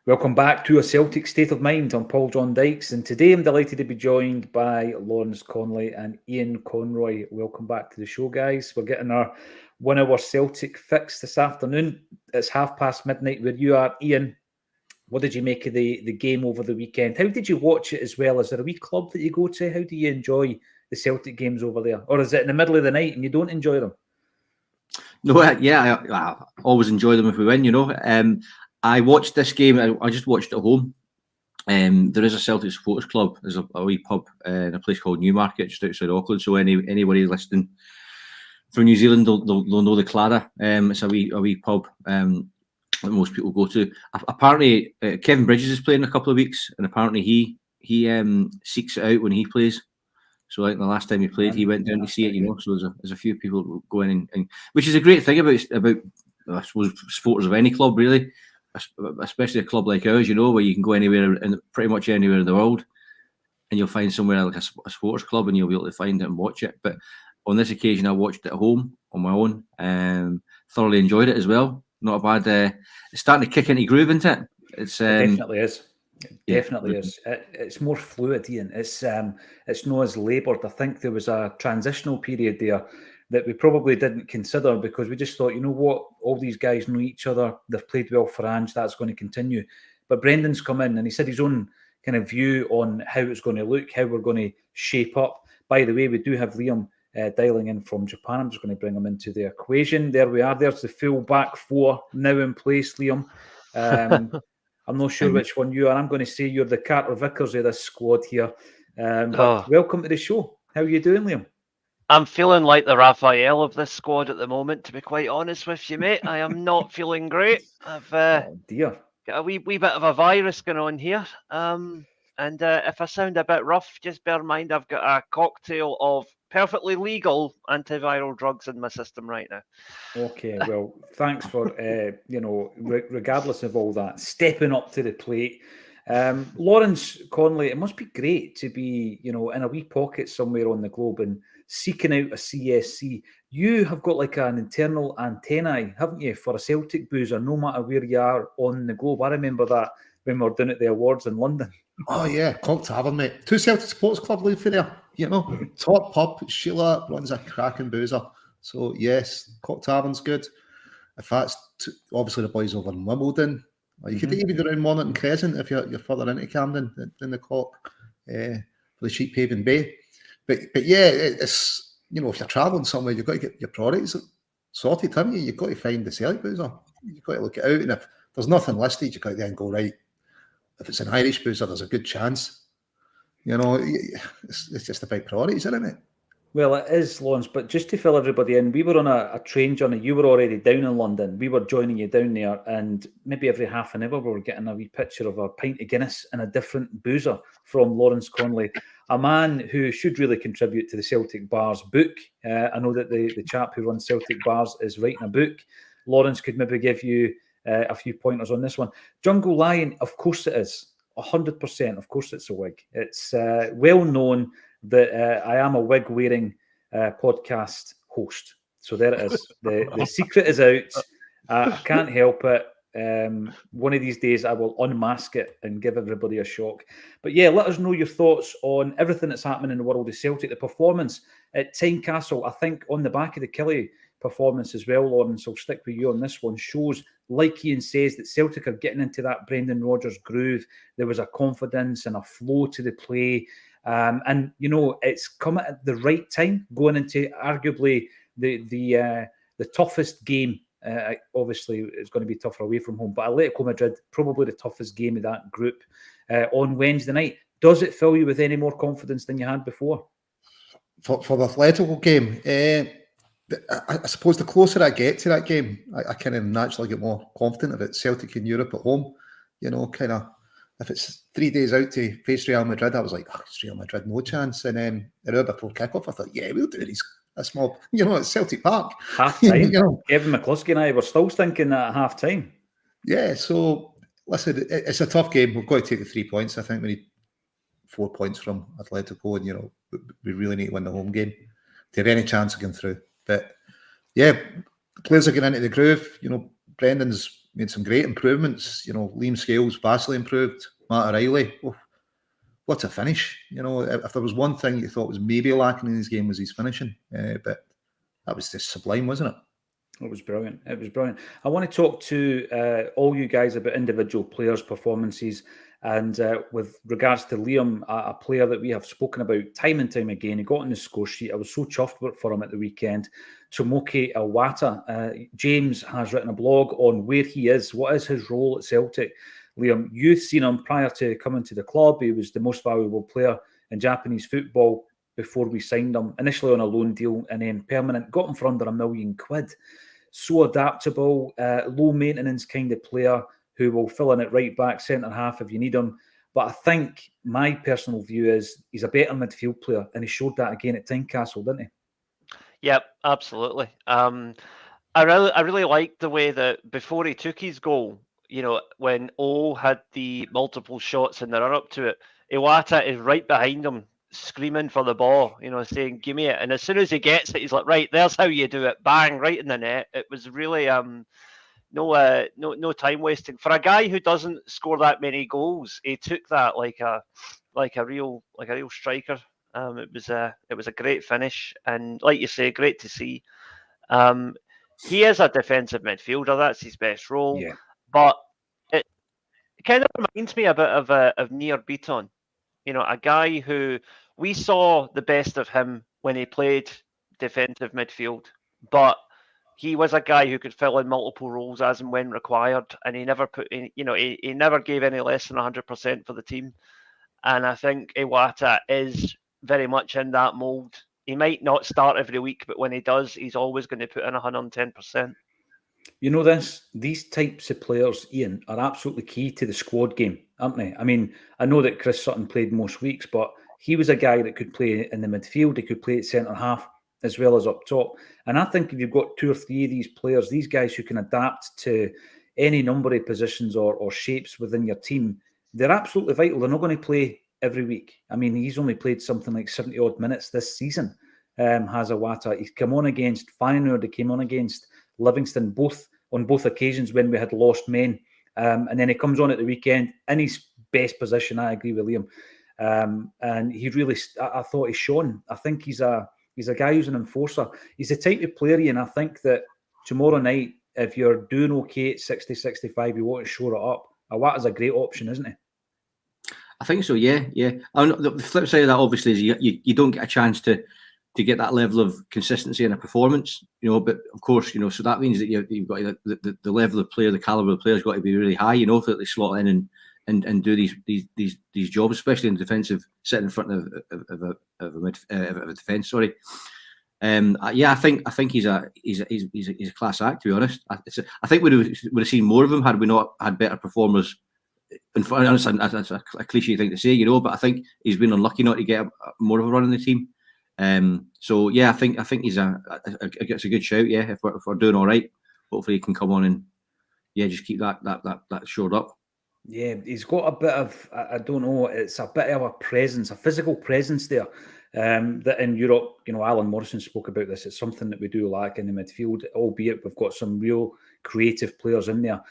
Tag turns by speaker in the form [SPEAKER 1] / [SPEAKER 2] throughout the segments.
[SPEAKER 1] Welcome back to A Celtic State of Mind. I'm Paul John Dykes, and today I'm delighted to be joined by Lawrence Conley and Ian Conroy. Welcome back to the show, guys. We're getting our 1 hour Celtic fix this afternoon. It's midnight where you are. Ian, what did you make of the game over the weekend? How did you watch it as well? Is there a wee club that you go to? How do you enjoy the Celtic games over there? Or is it in the middle of the night and you don't enjoy them?
[SPEAKER 2] No, I always enjoy them if we win, I watched this game. I just watched it at home. There is a Celtic supporters club. There's a wee pub in a place called Newmarket, just outside Auckland. So anybody listening from New Zealand, they'll know the Clara. It's a wee pub that most people go to. Apparently, Kevin Bridges is playing in a couple of weeks, and apparently he seeks it out when he plays. So I think the last time he played, he went down to see it. So there's a few people going in, which is a great thing about I suppose supporters of any club, really. Especially a club like ours, where you can go anywhere and pretty much anywhere in the world, and you'll find somewhere like a sports club, and you'll be able to find it and watch it. But on this occasion, I watched it at home on my own, and thoroughly enjoyed it as well. Not a bad. It's starting to kick into groove, isn't it?
[SPEAKER 1] It definitely is. It definitely is. It's more fluid, Ian. It's not as laboured. I think there was a transitional period there that we probably didn't consider because we just thought, you know what, all these guys know each other. They've played well for Ange. That's going to continue. But Brendan's come in and he said his own kind of view on how it's going to look, how we're going to shape up. By the way, we do have Liam dialing in from Japan. I'm just going to bring him into the equation. There we are. There's the full back four now in place, Liam. I'm not sure which one you are. I'm going to say you're the Carter Vickers of this squad here. Welcome to the show. How are you doing, Liam?
[SPEAKER 3] I'm feeling like the Raphael of this squad at the moment, to be quite honest with you, mate. I am not feeling great. I've got a wee bit of a virus going on here. And if I sound a bit rough, just bear in mind I've got a cocktail of perfectly legal antiviral drugs in my system right now.
[SPEAKER 1] Okay, well, thanks for, regardless of all that, stepping up to the plate. Lawrence Conley, it must be great to be, in a wee pocket somewhere on the globe and seeking out a CSC. You have got like an internal antennae, haven't you, for a Celtic boozer, no matter where you are on the globe. I remember that when we were doing at the awards in London.
[SPEAKER 4] Oh yeah, Cock Tavern, mate. 2 Celtic Sports Club live for there. Top pub. Sheila runs a cracking boozer. So yes, Cock Tavern's good. If that's obviously the boys over in Wimbledon. Or you could even go around Mornington Crescent if you're further into Camden than the Cock for the Sheephaven Bay. But yeah, it's if you're travelling somewhere, you've got to get your priorities sorted, haven't you? You've got to find the Celtic boozer. You've got to look it out, and if there's nothing listed, you've got to then go right. If it's an Irish boozer, there's a good chance. It's just about priorities, isn't it?
[SPEAKER 1] Well, it is, Lawrence, but just to fill everybody in, we were on a train journey. You were already down in London. We were joining you down there, and maybe every half an hour we were getting a wee picture of a pint of Guinness and a different boozer from Lawrence Conley, a man who should really contribute to the Celtic Bars book. I know that the chap who runs Celtic Bars is writing a book. Lawrence could maybe give you a few pointers on this one. Jungle Lion, of course it is. 100%. Of course it's a wig. It's well known that I am a wig-wearing podcast host. So there it is. The secret is out. I can't help it. One of these days I will unmask it and give everybody a shock. But yeah, let us know your thoughts on everything that's happening in the world of Celtic. The performance at Tynecastle, I think on the back of the Killie performance as well, Lawrence, I'll stick with you on this one, shows, like Ian says, that Celtic are getting into that Brendan Rodgers groove. There was a confidence and a flow to the play. And it's come at the right time, going into arguably the toughest game. Obviously, it's going to be tougher away from home, but Atlético Madrid, probably the toughest game of that group on Wednesday night. Does it fill you with any more confidence than you had before?
[SPEAKER 4] For the Atlético game, I suppose the closer I get to that game, I kind of naturally get more confident about Celtic in Europe at home. If it's 3 days out to face Real Madrid, I was like, it's Real Madrid, no chance. And then an hour before kickoff, I thought, yeah, we'll do this. A small, it's Celtic Park.
[SPEAKER 1] Half time. Kevin McCluskey and I were still thinking that at half time.
[SPEAKER 4] Yeah, so listen, it's a tough game. We've got to take the 3 points. I think we need 4 points from Atletico, and we really need to win the home game to have any chance of getting through. But yeah, the players are getting into the groove. Brendan's made some great improvements. Liam Scales vastly improved. Matt O'Reilly, what a finish. If there was one thing you thought was maybe lacking in his game was his finishing. But that was just sublime, wasn't it?
[SPEAKER 1] It was brilliant. It was brilliant. I want to talk to all you guys about individual players' performances. And with regards to Liam, a player that we have spoken about time and time again, he got on the score sheet. I was so chuffed for him at the weekend. Tomoki Iwata. James has written a blog on where he is. What is his role at Celtic? Liam, you've seen him prior to coming to the club. He was the most valuable player in Japanese football before we signed him, initially on a loan deal and then permanent. Got him for under £1 million. So adaptable, low maintenance kind of player who will fill in at right back, centre half if you need him. But I think my personal view is he's a better midfield player, and he showed that again at Tynecastle, didn't he?
[SPEAKER 3] Yep, absolutely. I really liked the way that before he took his goal, when O had the multiple shots in the run up to it, Iwata is right behind him, screaming for the ball, saying, "Give me it!" And as soon as he gets it, he's like, "Right, there's how you do it!" Bang, right in the net. It was really no time wasting for a guy who doesn't score that many goals. He took that like a real striker. It was a great finish, and like you say, great to see. He is a defensive midfielder. That's his best role.
[SPEAKER 1] Yeah.
[SPEAKER 3] But it kind of reminds me a bit of Nir Beaton. A guy who we saw the best of him when he played defensive midfield, but he was a guy who could fill in multiple roles as and when required, and he never he never gave any less than 100% for the team. And I think Iwata is very much in that mould. He might not start every week, but when he does, he's always going to put in 110%.
[SPEAKER 1] These types of players, Ian, are absolutely key to the squad game, aren't they? I mean, I know that Chris Sutton played most weeks, but he was a guy that could play in the midfield. He could play at centre half as well as up top. And I think if you've got 2 or 3 of these players, these guys who can adapt to any number of positions or shapes within your team, they're absolutely vital. They're not going to play every week. I mean, he's only played something like 70-odd minutes this season, has Iwata. He's come on against Feyenoord, he came on against Livingston, on both occasions when we had lost men. And then he comes on at the weekend in his best position. I agree with Liam. And he really, I thought he shone. I think he's a guy who's an enforcer. He's the type of player, and I think that tomorrow night, if you're doing okay at 60, 65, you want to shore it up, Iwata's a great option, isn't he?
[SPEAKER 2] I think so, yeah. The flip side of that, obviously, is you don't get a chance to get that level of consistency in a performance, but of course, so that means that you've got the level of player, the caliber of player has got to be really high, for they slot in and do these jobs, especially in defensive, sitting in front of a defence. Sorry, I think he's a class act. To be honest, I think we would have seen more of him had we not had better performers. And that's a cliche thing to say, but I think he's been unlucky not to get more of a run in the team. So yeah, I think he's it's a good shout. Yeah, if we're doing all right, hopefully he can come on and just keep that shored up.
[SPEAKER 1] Yeah, he's got a bit of, I don't know, it's a bit of a presence, a physical presence there. That in Europe, Alan Morrison spoke about this. It's something that we do lack in the midfield, albeit we've got some real creative players in there.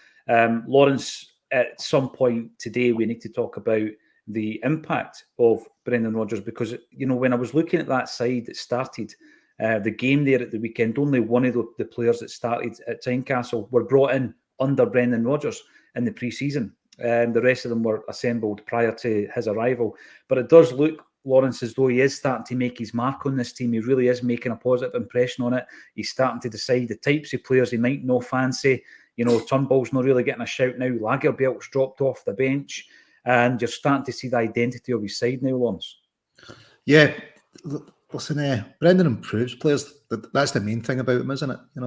[SPEAKER 1] Lawrence, at some point today, we need to talk about the impact of Brendan Rodgers, because when I was looking at that side that started the game there at the weekend, only one of the players that started at Tynecastle were brought in under Brendan Rodgers in the pre-season. The rest of them were assembled prior to his arrival. But it does look, Lawrence, as though he is starting to make his mark on this team. He really is making a positive impression on it. He's starting to decide the types of players he might not fancy. Turnbull's not really getting a shout now. Lagerbielt's dropped off the bench. And you're starting to see the identity of his side now, Lawrence.
[SPEAKER 4] Yeah, listen, Brendan improves players. That's the main thing about him, isn't it? I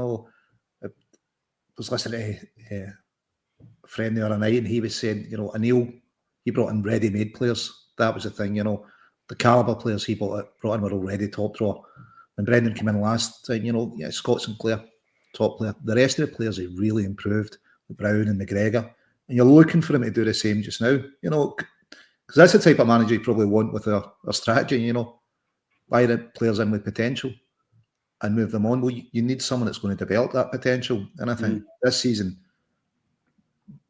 [SPEAKER 4] was listening to a friend the other night, and he was saying, Anil, he brought in ready-made players. That was the thing, the caliber players he brought in were already top draw. When Brendan came in last time, Scott Sinclair, top player. The rest of the players he really improved, Brown and McGregor. And you're looking for him to do the same just now, because that's the type of manager you probably want with our strategy, buy the players in with potential and move them on. Well, you need someone that's going to develop that potential. And I think this season,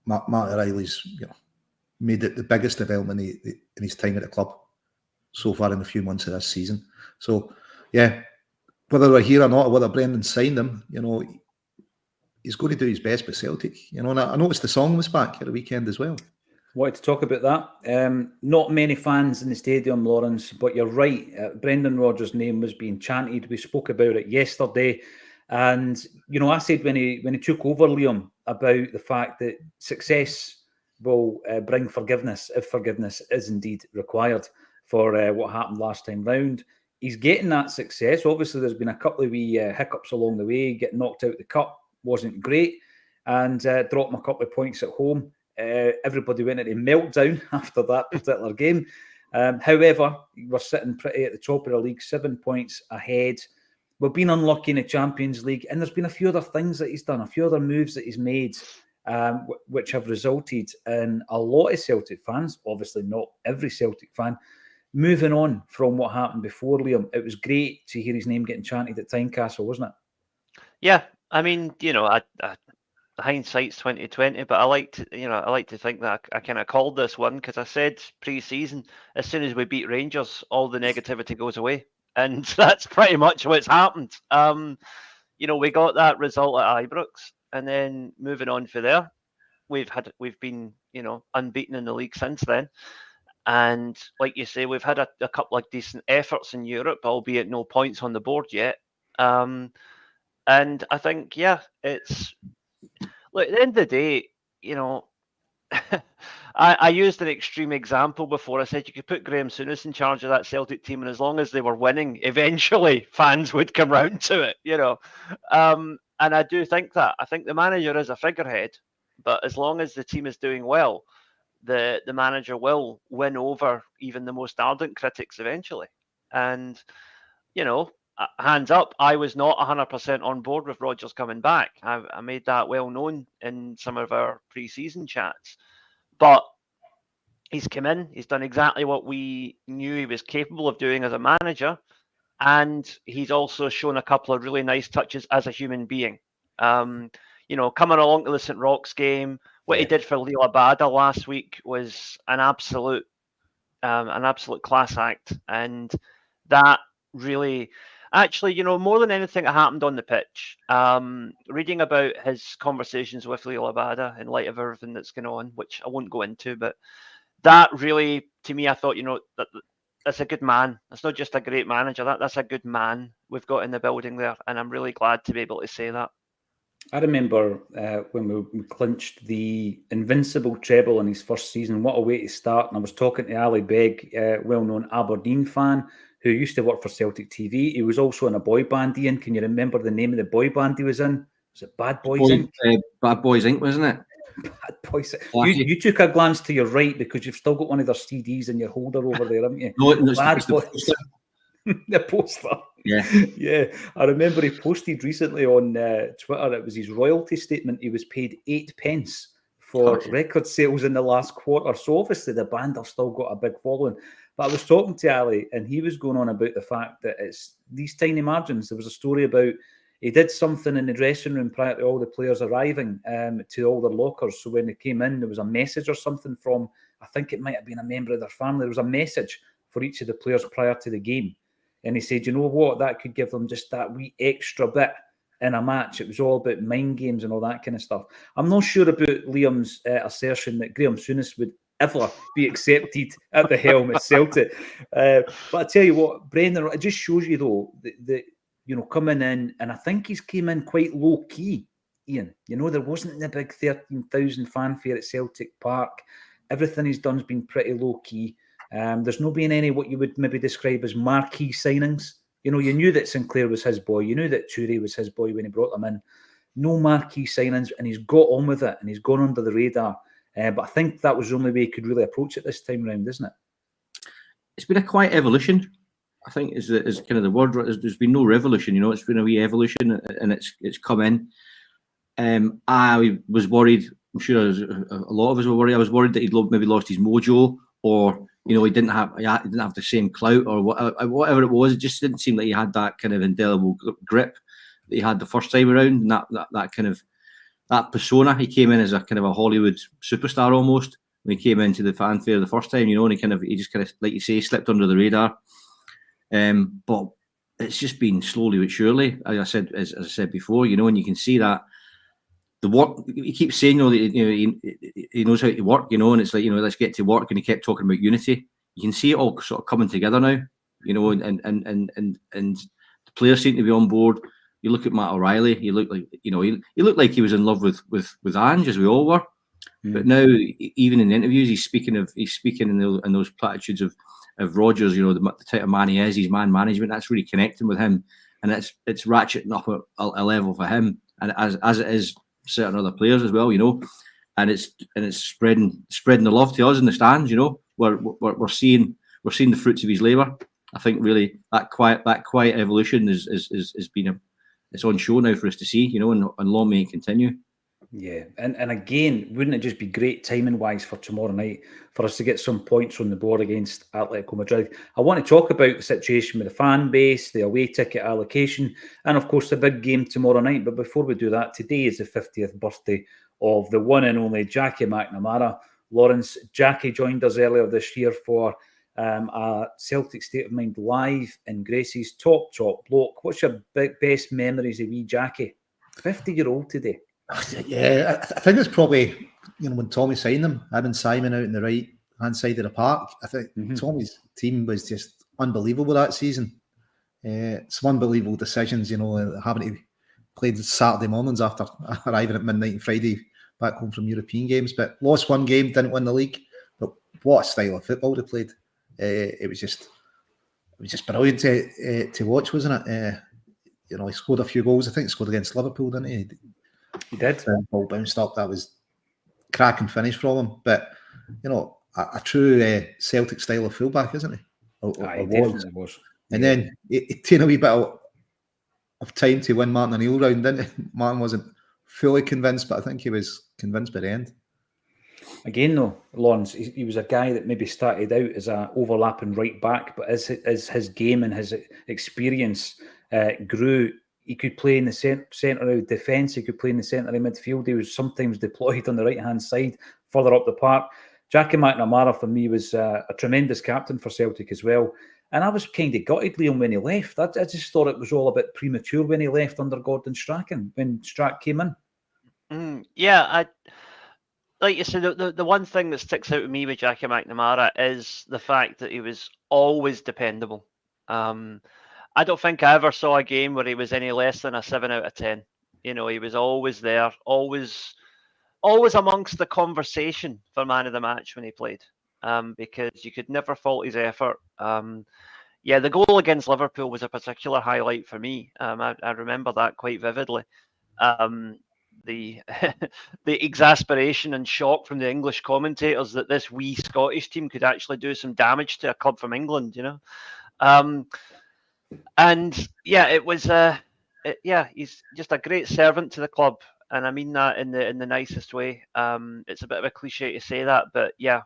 [SPEAKER 4] Mark O'Reilly's made it the biggest development in his time at the club so far in a few months of this season. So, yeah, whether we're here or not, or whether Brendan signed him, he's going to do his best with Celtic. And I noticed the song was back at the weekend as well.
[SPEAKER 1] Wanted to talk about that. Not many fans in the stadium, Lawrence, but you're right. Brendan Rodgers' name was being chanted. We spoke about it yesterday. And, I said when he took over, Liam, about the fact that success will bring forgiveness, if forgiveness is indeed required for what happened last time round. He's getting that success. Obviously, there's been a couple of wee hiccups along the way. Getting knocked out the cup wasn't great. And dropped him a couple of points at home. Everybody went into meltdown after that particular game. However, we're sitting pretty at the top of the league, 7 points ahead. We've been unlucky in the Champions League, and there's been a few other things that he's done, a few other moves that he's made, which have resulted in a lot of Celtic fans, obviously not every Celtic fan, moving on from what happened before, Liam. It was great to hear his name getting chanted at Tynecastle, wasn't it?
[SPEAKER 3] Yeah, I mean, hindsight's 2020, but I like to think that I kind of called this one because I said pre-season, as soon as we beat Rangers, all the negativity goes away, and that's pretty much what's happened. We got that result at Ibrox, and then moving on from there, we've been unbeaten in the league since then, and like you say, we've had a couple of decent efforts in Europe, albeit no points on the board yet. And I think, it's. Look, at the end of the day, I used an extreme example before. I said you could put Graham Souness in charge of that Celtic team, and as long as they were winning, eventually fans would come round to it, And I do think that. I think the manager is a figurehead, but as long as the team is doing well, the manager will win over even the most ardent critics eventually. And, hands up, I was not 100% on board with Rodgers coming back. I made that well known in some of our pre-season chats. But he's come in, he's done exactly what we knew he was capable of doing as a manager, and he's also shown a couple of really nice touches as a human being. Coming along to the St. Roch's game, what he did for Lille Abada last week was an absolute class act, and that really... Actually, more than anything that happened on the pitch, reading about his conversations with Lille Abada in light of everything that's going on, which I won't go into, but that really, to me, I thought, that's a good man. That's not just a great manager. That's a good man we've got in the building there, and I'm really glad to be able to say that.
[SPEAKER 1] I remember when we clinched the invincible treble in his first season. What a way to start. And I was talking to Ali Begg, well-known Aberdeen fan, who used to work for Celtic TV. He was also in a boy band, Ian. Can you remember the name of the boy band he was in? Was it Bad Boys Inc?
[SPEAKER 2] Bad Boys Inc, wasn't it?
[SPEAKER 1] Bad Boys. You took a glance to your right because you've still got one of their CDs in your holder over there, haven't you?
[SPEAKER 2] No, it's
[SPEAKER 1] Bad
[SPEAKER 2] the poster.
[SPEAKER 1] The poster.
[SPEAKER 2] Yeah.
[SPEAKER 1] I remember he posted recently on Twitter, it was his royalty statement. He was paid 8 pence for record sales in the last quarter. So obviously the band have still got a big following. But I was talking to Ali, and he was going on about the fact that it's these tiny margins. There was a story about he did something in the dressing room prior to all the players arriving to all their lockers. So when they came in, there was a message or something from, I think it might have been a member of their family. There was a message for each of the players prior to the game. And he said, you know what, that could give them just that wee extra bit in a match. It was all about mind games and all that kind of stuff. I'm not sure about Liam's assertion that Graham Souness would ever be accepted at the helm at Celtic. But I tell you what, Brendan, it just shows you though that coming in, and I think he's came in quite low key, Ian. There wasn't the big 13,000 fanfare at Celtic Park. Everything he's done's been pretty low key. There's not been any what you would maybe describe as marquee signings. You knew that Sinclair was his boy. You knew that Toure was his boy when he brought them in. No marquee signings, and he's got on with it, and he's gone under the radar. But I think that was the only way he could really approach it this time round, isn't it?
[SPEAKER 2] It's been a quiet evolution, I think, is kind of the word. There's been no revolution, it's been a wee evolution, and it's come in. I was worried, I'm sure a lot of us were worried. I was worried that he'd maybe lost his mojo, or he didn't have the same clout, or whatever it was. It just didn't seem like he had that kind of indelible grip that he had the first time around, and that kind of that persona. He came in as a kind of a Hollywood superstar almost when he came into the fanfare the first time, and he just kind of, like you say, slipped under the radar. But it's just been slowly but surely, as I said before, and you can see that the work. He keeps saying, that he knows how to work, and it's like, let's get to work, and he kept talking about unity. You can see it all sort of coming together now, and the players seem to be on board. You look at Matt O'Reilly. He looked like, he looked like he was in love with Ange, as we all were. But now, even in the interviews, he's speaking in those platitudes of Rodgers. The type of man he is, his man management. That's really connecting with him, and it's ratcheting up a level for him, and as it is certain other players as well. And it's spreading the love to us in the stands. We're seeing the fruits of his labour. I think really that quiet evolution is been it's on show now for us to see, and long may it continue.
[SPEAKER 1] Yeah, and again, wouldn't it just be great timing wise for tomorrow night for us to get some points on the board against Atlético Madrid? I want to talk about the situation with the fan base, the away ticket allocation, and of course the big game tomorrow night. But before we do that, today is the 50th birthday of the one and only Jackie McNamara. Lawrence, Jackie joined us earlier this year for a Celtic State of Mind live in Gracie's top bloke. What's your best memories of wee Jackie? 50-year-old today.
[SPEAKER 4] Yeah, I think it's probably, when Tommy signed him, having Simon out in the right-hand side of the park. I think Tommy's team was just unbelievable that season. Some unbelievable decisions, having to play Saturday mornings after arriving at midnight and Friday back home from European games. But lost one game, didn't win the league. But what a style of football they played. It was just brilliant to watch, wasn't it? He scored a few goals. I think he scored against Liverpool, didn't he?
[SPEAKER 1] He did.
[SPEAKER 4] Ball bounced up. That was cracking finish from him. But a true Celtic style of fullback, isn't he?
[SPEAKER 1] He definitely was.
[SPEAKER 4] And then it took a wee bit of time to win Martin O'Neill round, didn't it? Martin wasn't fully convinced, but I think he was convinced by the end.
[SPEAKER 1] Again, though, Lawrence, he was a guy that maybe started out as an overlapping right back, but as his game and his experience grew, he could play in the centre of defence. He could play in the centre of midfield. He was sometimes deployed on the right-hand side, further up the park. Jackie McNamara, for me, was a tremendous captain for Celtic as well. And I was kind of gutted, Liam, when he left. I just thought it was all a bit premature when he left under Gordon Strachan, when Strack came in.
[SPEAKER 3] Like you said, the one thing that sticks out to me with Jackie McNamara is the fact that he was always dependable. I don't think I ever saw a game where he was any less than a 7 out of 10. He was always there, always amongst the conversation for man of the match when he played, because you could never fault his effort. The goal against Liverpool was a particular highlight for me. I remember that quite vividly. The exasperation and shock from the English commentators that this wee Scottish team could actually do some damage to a club from England, it was he's just a great servant to the club, and I mean that in the nicest way. It's a bit of a cliche to say that, but yeah,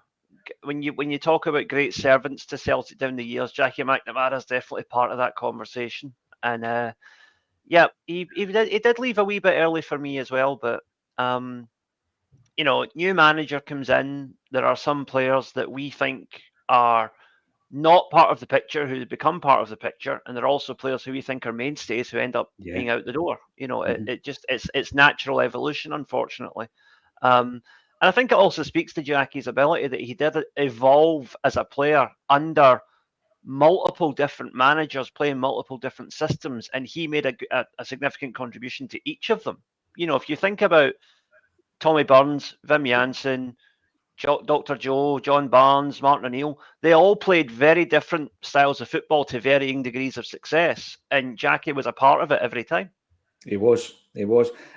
[SPEAKER 3] when you talk about great servants to Celtic down the years, Jackie McNamara is definitely part of that conversation. And he did leave a wee bit early for me as well, but new manager comes in. There are some players that we think are not part of the picture who become part of the picture, and there are also players who we think are mainstays who end up being out the door. It's natural evolution, unfortunately. And I think it also speaks to Jackie's ability that he did evolve as a player under multiple different managers playing multiple different systems, and he made a significant contribution to each of them. If you think about Tommy Burns, Wim Jansen, Dr. Joe, John Barnes, Martin O'Neill, they all played very different styles of football to varying degrees of success, and Jackie was a part of it every time.
[SPEAKER 1] He was.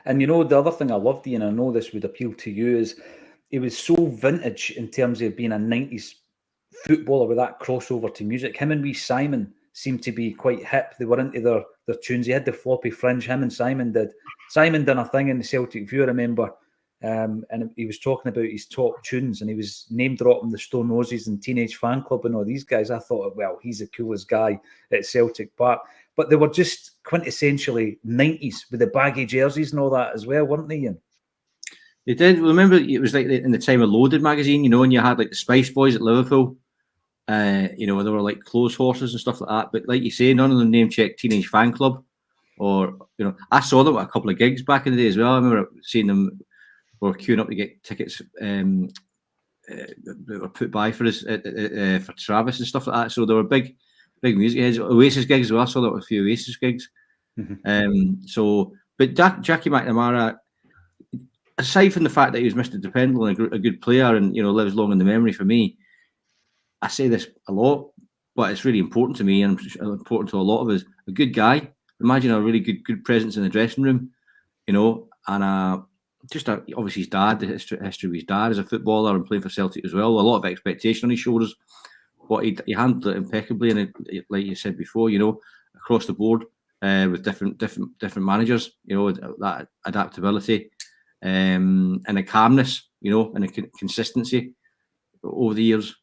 [SPEAKER 1] And the other thing I loved, Ian, I know this would appeal to you, is he was so vintage in terms of being a 90s footballer with that crossover to music. Him and wee Simon seemed to be quite hip. They were into their tunes. He had the floppy fringe, him and Simon did. Simon done a thing in the Celtic View, I remember, and he was talking about his top tunes, and he was name dropping the Stone Roses and Teenage Fan Club and all these guys. I thought, well, he's the coolest guy at Celtic Park. But they were just quintessentially 90s with the baggy jerseys and all that as well, weren't they, Ian?
[SPEAKER 2] They did. Remember, it was like in the time of Loaded magazine, and you had like the Spice Boys at Liverpool. They were like clothes horses and stuff like that. But like you say, none of them name-checked Teenage Fan Club. Or, I saw them at a couple of gigs back in the day as well. I remember seeing them were queuing up to get tickets that were put by for us for Travis and stuff like that. So there were big music heads. Oasis gigs as well. I saw that with a few Oasis gigs. Mm-hmm. But Jackie McNamara, aside from the fact that he was Mr. Dependable and a good player and lives long in the memory for me, I say this a lot, but it's really important to me and important to a lot of us. A good guy. Imagine a really good presence in the dressing room, and obviously his dad, the history of his dad as a footballer and playing for Celtic as well. A lot of expectation on his shoulders, but he handled it impeccably, and like you said before, across the board with different managers, that adaptability and a calmness, and a consistency over the years.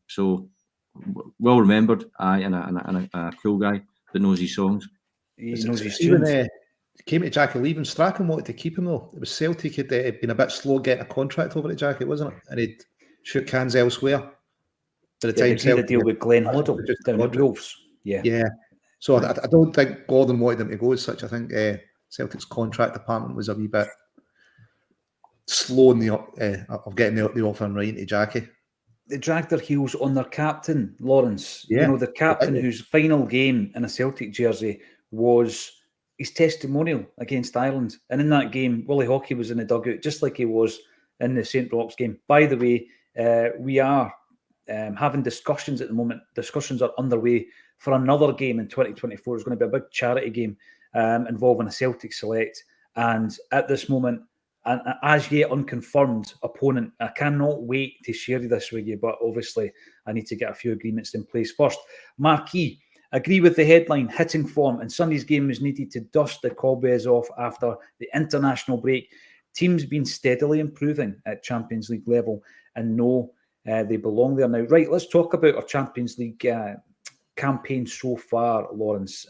[SPEAKER 2] So well remembered, and a cool guy that knows his songs.
[SPEAKER 1] He knows his tunes.
[SPEAKER 4] When came to Jackie leaving, Strachan wanted to keep him though. It was Celtic had been a bit slow getting a contract over to Jackie, wasn't it? And he'd shook hands elsewhere. By the time
[SPEAKER 1] Celtic deal with Glenn Hoddle down at Wolves. Yeah.
[SPEAKER 4] So I don't think Gordon wanted him to go as such. I think Celtic's contract department was a wee bit slow in of getting the offer and writing to Jackie.
[SPEAKER 1] They dragged their heels on their captain, Lawrence.
[SPEAKER 4] Yeah.
[SPEAKER 1] The captain whose final game in a Celtic jersey was his testimonial against Ireland. And in that game, Willie Hockey was in the dugout, just like he was in the St. Roch's game. By the way, we are having discussions at the moment. Discussions are underway for another game in 2024. It's going to be a big charity game involving a Celtic select. And at this moment, an as yet unconfirmed opponent. I cannot wait to share this with you, but obviously I need to get a few agreements in place first. Marquee, agree with the headline, hitting form, and Sunday's game was needed to dust the cobwebs off after the international break. Teams been steadily improving at Champions League level and know they belong there now. Right, let's talk about our Champions League campaign so far, Lawrence.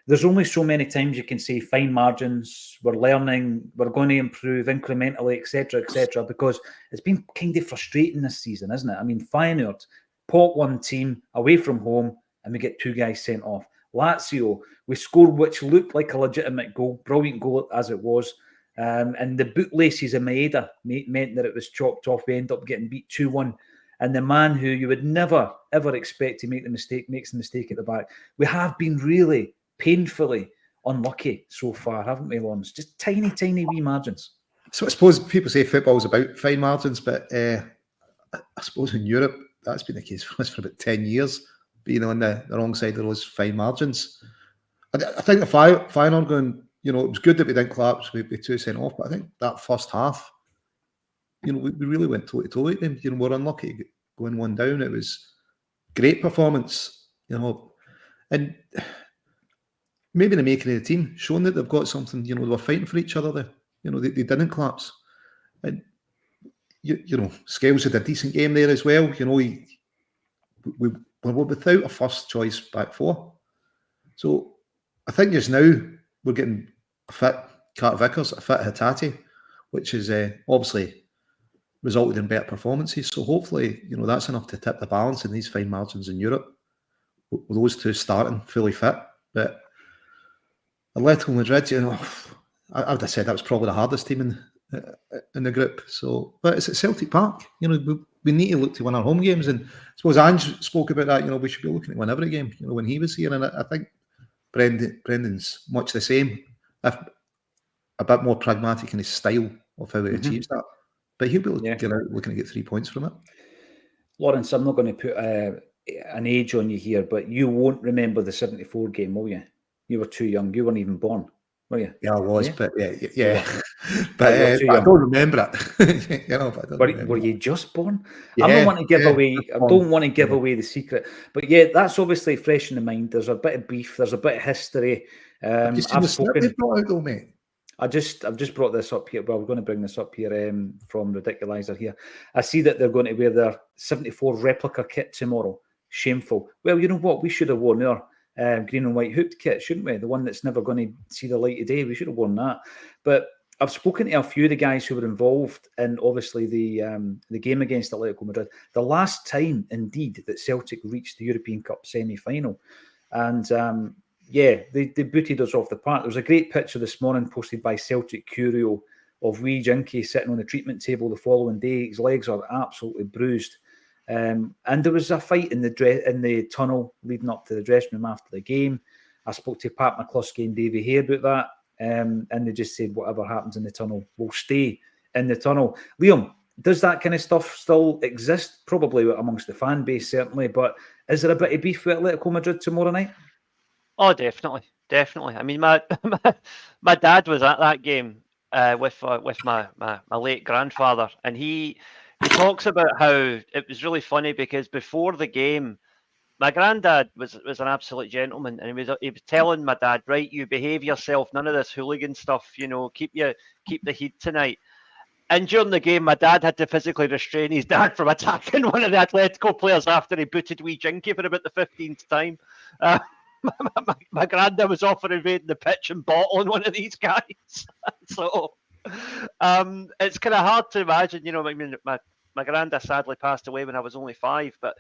[SPEAKER 1] There's only so many times you can say fine margins, we're learning, we're going to improve incrementally, etc., because it's been kind of frustrating this season, isn't it? I mean, Feyenoord, pot one team away from home, and we get two guys sent off. Lazio, we scored which looked like a legitimate goal, brilliant goal as it was, and the bootlaces in Maeda meant that it was chopped off. We end up getting beat 2-1. And the man who you would never, ever expect to make the mistake makes the mistake at the back. We have been really painfully unlucky so far, haven't we, Lawrence? Just tiny wee margins.
[SPEAKER 4] So I suppose people say football's about fine margins, but I suppose in Europe that's been the case for us for about 10 years, being on the wrong side of those fine margins. I think the Feyenoord going, it was good that we didn't collapse with 2 sent off, but I think that first half, we really went toe to toe with them. We're unlucky going 1 down. It was great performance, and maybe the making of the team, showing that they've got something, they were fighting for each other there. They didn't collapse. And, Scales had a decent game there as well. We were without a first choice back four. So I think just now we're getting a fit Carter Vickers, a fit Hatate, which is obviously resulted in better performances. So hopefully, that's enough to tip the balance in these fine margins in Europe, with those two starting fully fit. But Atletico Madrid, I would have said that was probably the hardest team in the group. So, but it's at Celtic Park. We need to look to win our home games, and I suppose Ange spoke about that. We should be looking to win every game. When he was here, and I think Brendan's much the same, if a bit more pragmatic in his style of how he achieves that. But he'll be looking to get 3 points from it.
[SPEAKER 1] Lawrence, I'm not going to put an age on you here, but you won't remember the 74 game, will you? You were too young. You weren't even born, were you?
[SPEAKER 4] Yeah, I was, but yeah. But I don't remember it.
[SPEAKER 1] Were you just born? Yeah, I don't want to give away. I don't want to give away the secret. But yeah, that's obviously fresh in the mind. There's a bit of beef. There's a bit of history.
[SPEAKER 4] I've spoken. They've brought out though, mate.
[SPEAKER 1] I've just brought this up here. Well, we're going to bring this up here from Ridiculizer here. I see that they're going to wear their 74 replica kit tomorrow. Shameful. Well, you know what? We should have worn our green and white hooped kit, shouldn't we? The one that's never going to see the light of day. We should have worn that. But I've spoken to a few of the guys who were involved in obviously the game against Atletico Madrid. The last time, indeed, that Celtic reached the European Cup semi-final, and they booted us off the park. There was a great picture this morning posted by Celtic Curio of wee Jinky sitting on the treatment table the following day. His legs are absolutely bruised. And there was a fight in the tunnel leading up to the dressing room after the game. I spoke to Pat McCluskey and Davy Hare about that, and they just said whatever happens in the tunnel will stay in the tunnel. Liam, does that kind of stuff still exist? Probably amongst the fan base, certainly, but is there a bit of beef with Atletico Madrid tomorrow night?
[SPEAKER 3] Oh, definitely. I mean, my dad was at that game with my late grandfather, and he talks about how it was really funny because before the game, my granddad was an absolute gentleman, and he was telling my dad, right, you behave yourself, none of this hooligan stuff, keep the heat tonight. And during the game, my dad had to physically restrain his dad from attacking one of the Atletico players after he booted wee Jinky for about the 15th time. My granddad was off for invading the pitch and bottling one of these guys. So it's kind of hard to imagine, I mean, my granddad sadly passed away when I was only 5, but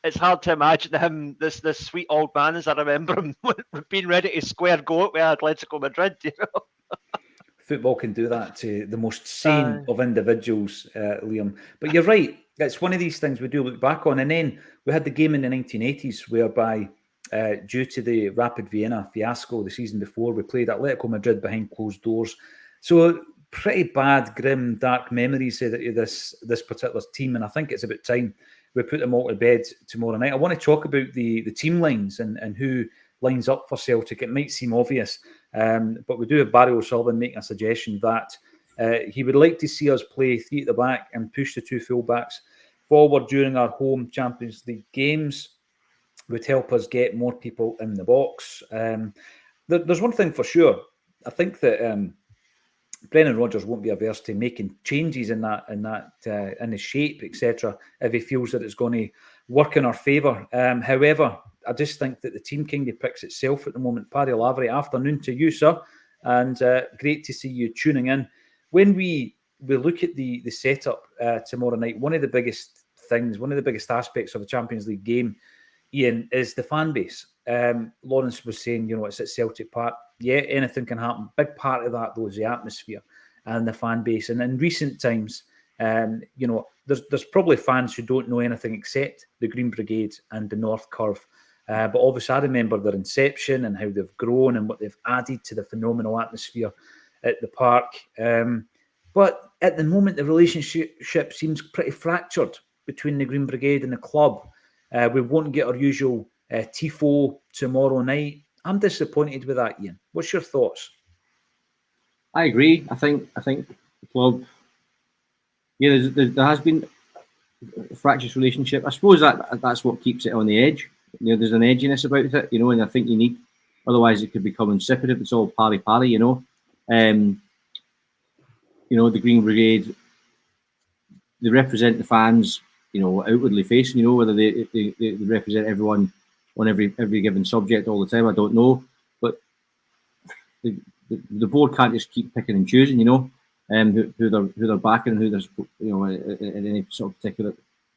[SPEAKER 3] it's hard to imagine him, this sweet old man, as I remember him, being ready to square go it with Atletico Madrid,
[SPEAKER 1] Football can do that to the most sane of individuals, Liam. But you're right. It's one of these things we do look back on. And then we had the game in the 1980s whereby, due to the Rapid Vienna fiasco the season before, we played Atletico Madrid behind closed doors. So pretty bad, grim, dark memories of this particular team. And I think it's about time we put them all to bed tomorrow night. I want to talk about the team lines and who lines up for Celtic. It might seem obvious, but we do have Barry O'Sullivan making a suggestion that he would like to see us play 3 at the back and push the 2 fullbacks forward during our home Champions League games. Would help us get more people in the box. There's one thing for sure. I think that Brendan Rodgers won't be averse to making changes in the shape, etc., if he feels that it's going to work in our favour. However, I just think that the team kind of picks itself at the moment. Paddy Lavery, afternoon to you, sir, and great to see you tuning in. When we look at the setup tomorrow night, one of the biggest aspects of the Champions League game, Ian, is the fan base. Lawrence was saying, it's at Celtic Park. Yeah, anything can happen. Big part of that, though, is the atmosphere and the fan base. And in recent times, there's probably fans who don't know anything except the Green Brigade and the North Curve. But obviously, I remember their inception and how they've grown and what they've added to the phenomenal atmosphere at the park. But at the moment, the relationship seems pretty fractured between the Green Brigade and the club. We won't get our usual tifo tomorrow night. I'm disappointed with that, Ian. What's your thoughts?
[SPEAKER 2] I agree. I think the club. Yeah, there has been a fractious relationship. I suppose that's what keeps it on the edge. There's an edginess about it, and I think you need. Otherwise, it could become insipid if it's all pally. The Green Brigade, they represent the fans. Outwardly facing. Whether they represent everyone on every given subject all the time, I don't know. But the board can't just keep picking and choosing. Who they're backing and who there's at any sort of particular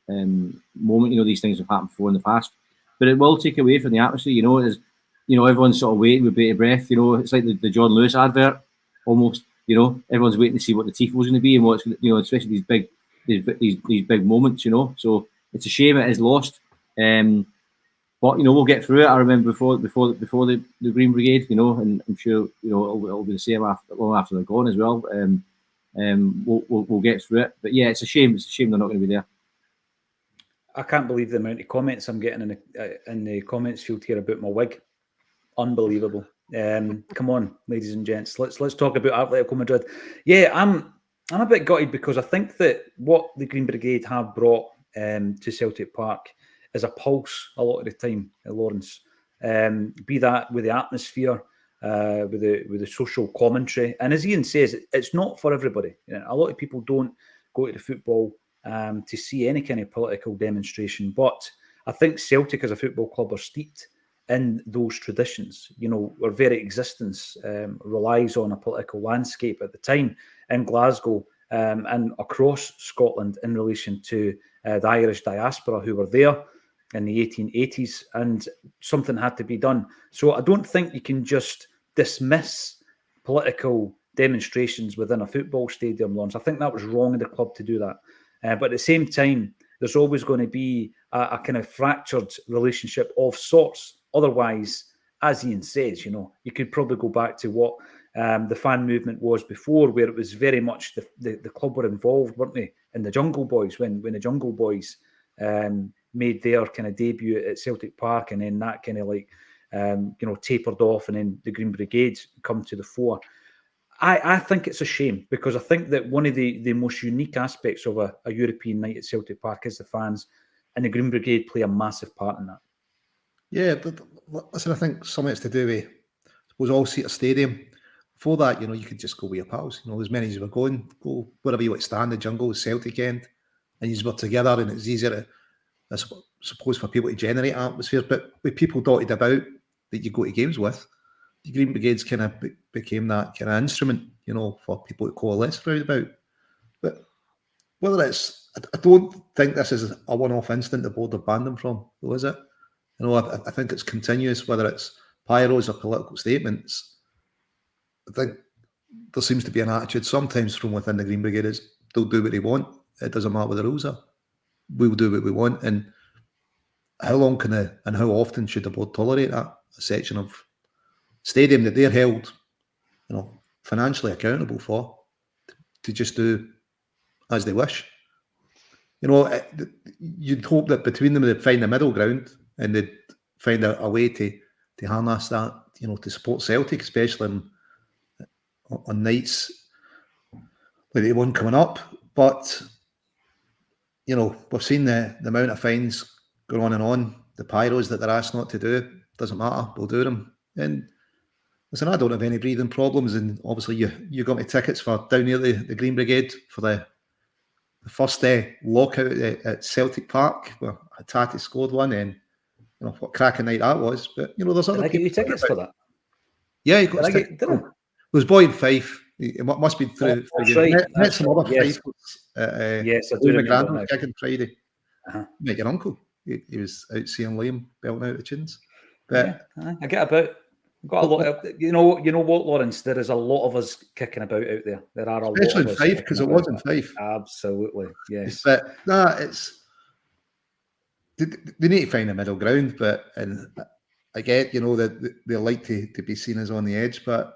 [SPEAKER 2] moment. These things have happened before in the past, but it will take away from the atmosphere. Everyone's sort of waiting with bated breath. It's like the John Lewis advert almost. Everyone's waiting to see what the tifo is going to be and what's especially these big moments. So it's a shame it is lost. But we'll get through it. I remember before the Green Brigade, and I'm sure it'll be the same long after they're gone as well. We'll get through it. But yeah, it's a shame. It's a shame they're not going to be there.
[SPEAKER 1] I can't believe the amount of comments I'm getting in the comments field here about my wig. Unbelievable. Come on, ladies and gents. Let's talk about Atletico Madrid. Yeah, I'm a bit gutted because I think that what the Green Brigade have brought to Celtic Park is a pulse a lot of the time, Lawrence. Be that with the atmosphere, with the social commentary. And as Ian says, it's not for everybody. A lot of people don't go to the football to see any kind of political demonstration. But I think Celtic as a football club are steeped in those traditions. You know, our very existence relies on a political landscape at the time in Glasgow and across Scotland in relation to the Irish diaspora who were there in the 1880s, and something had to be done. So I don't think you can just dismiss political demonstrations within a football stadium, Lawrence. I think that was wrong of the club to do that. But at the same time, there's always going to be a kind of fractured relationship of sorts. Otherwise, as Ian says, you know, you could probably go back to what the fan movement was before, where it was very much the club were involved, weren't they, in the Jungle Boys, when the Jungle Boys made their kind of debut at Celtic Park, and then that kind of like, tapered off, and then the Green Brigade come to the fore. I think it's a shame, because I think that one of the most unique aspects of a European night at Celtic Park is the fans, and the Green Brigade play a massive part in that.
[SPEAKER 4] Yeah, listen, I think something to do with, I suppose, all-seater stadium. Before that, you know, you could just go with your pals. You know, as many as you were going, go wherever you want to stand, the Jungle, Celtic end, and you were together, and it's easier to, I suppose, for people to generate atmosphere. But with people dotted about that you go to games with, the Green Brigades kind of became that kind of instrument, you know, for people to coalesce around about. But whether it's, I don't think this is a one-off incident the board have banned them from, though, is it? You know, I think it's continuous, whether it's pyros or political statements. I think there seems to be an attitude sometimes from within the Green Brigade is they'll do what they want. It doesn't matter what the rules are. We'll do what we want. And how long can and how often should the board tolerate that? A section of stadium that they're held, you know, financially accountable for, to just do as they wish. You know, you'd hope that between them they'd find a middle ground, and they'd find a way to harness that, you know, to support Celtic, especially on nights like the one coming up. But, you know, we've seen the amount of fines go on, the pyros that they're asked not to do. Doesn't matter, we'll do them. And listen, I don't have any breathing problems, and obviously you got me tickets for down near the Green Brigade for the first lockout at Celtic Park, where Tati scored one, and you know what cracking night that was. But you know, there's other people.
[SPEAKER 1] Did I get you tickets for that?
[SPEAKER 4] Yeah, you got tickets. It was Boy in Fife. It must be through. Met some other Fife.
[SPEAKER 1] Yes, I do remember that.
[SPEAKER 4] Gig on Friday. Met your uncle. He was out seeing Liam belting out the tunes. But
[SPEAKER 1] yeah, I get about. Got a lot of, you know what, Lawrence? There is a lot of us kicking about out there. There are a lot of us,
[SPEAKER 4] especially in Fife, because it was in Fife.
[SPEAKER 1] Absolutely, yes.
[SPEAKER 4] But it's they need to find a middle ground. But and I get, you know, that they like to be seen as on the edge, but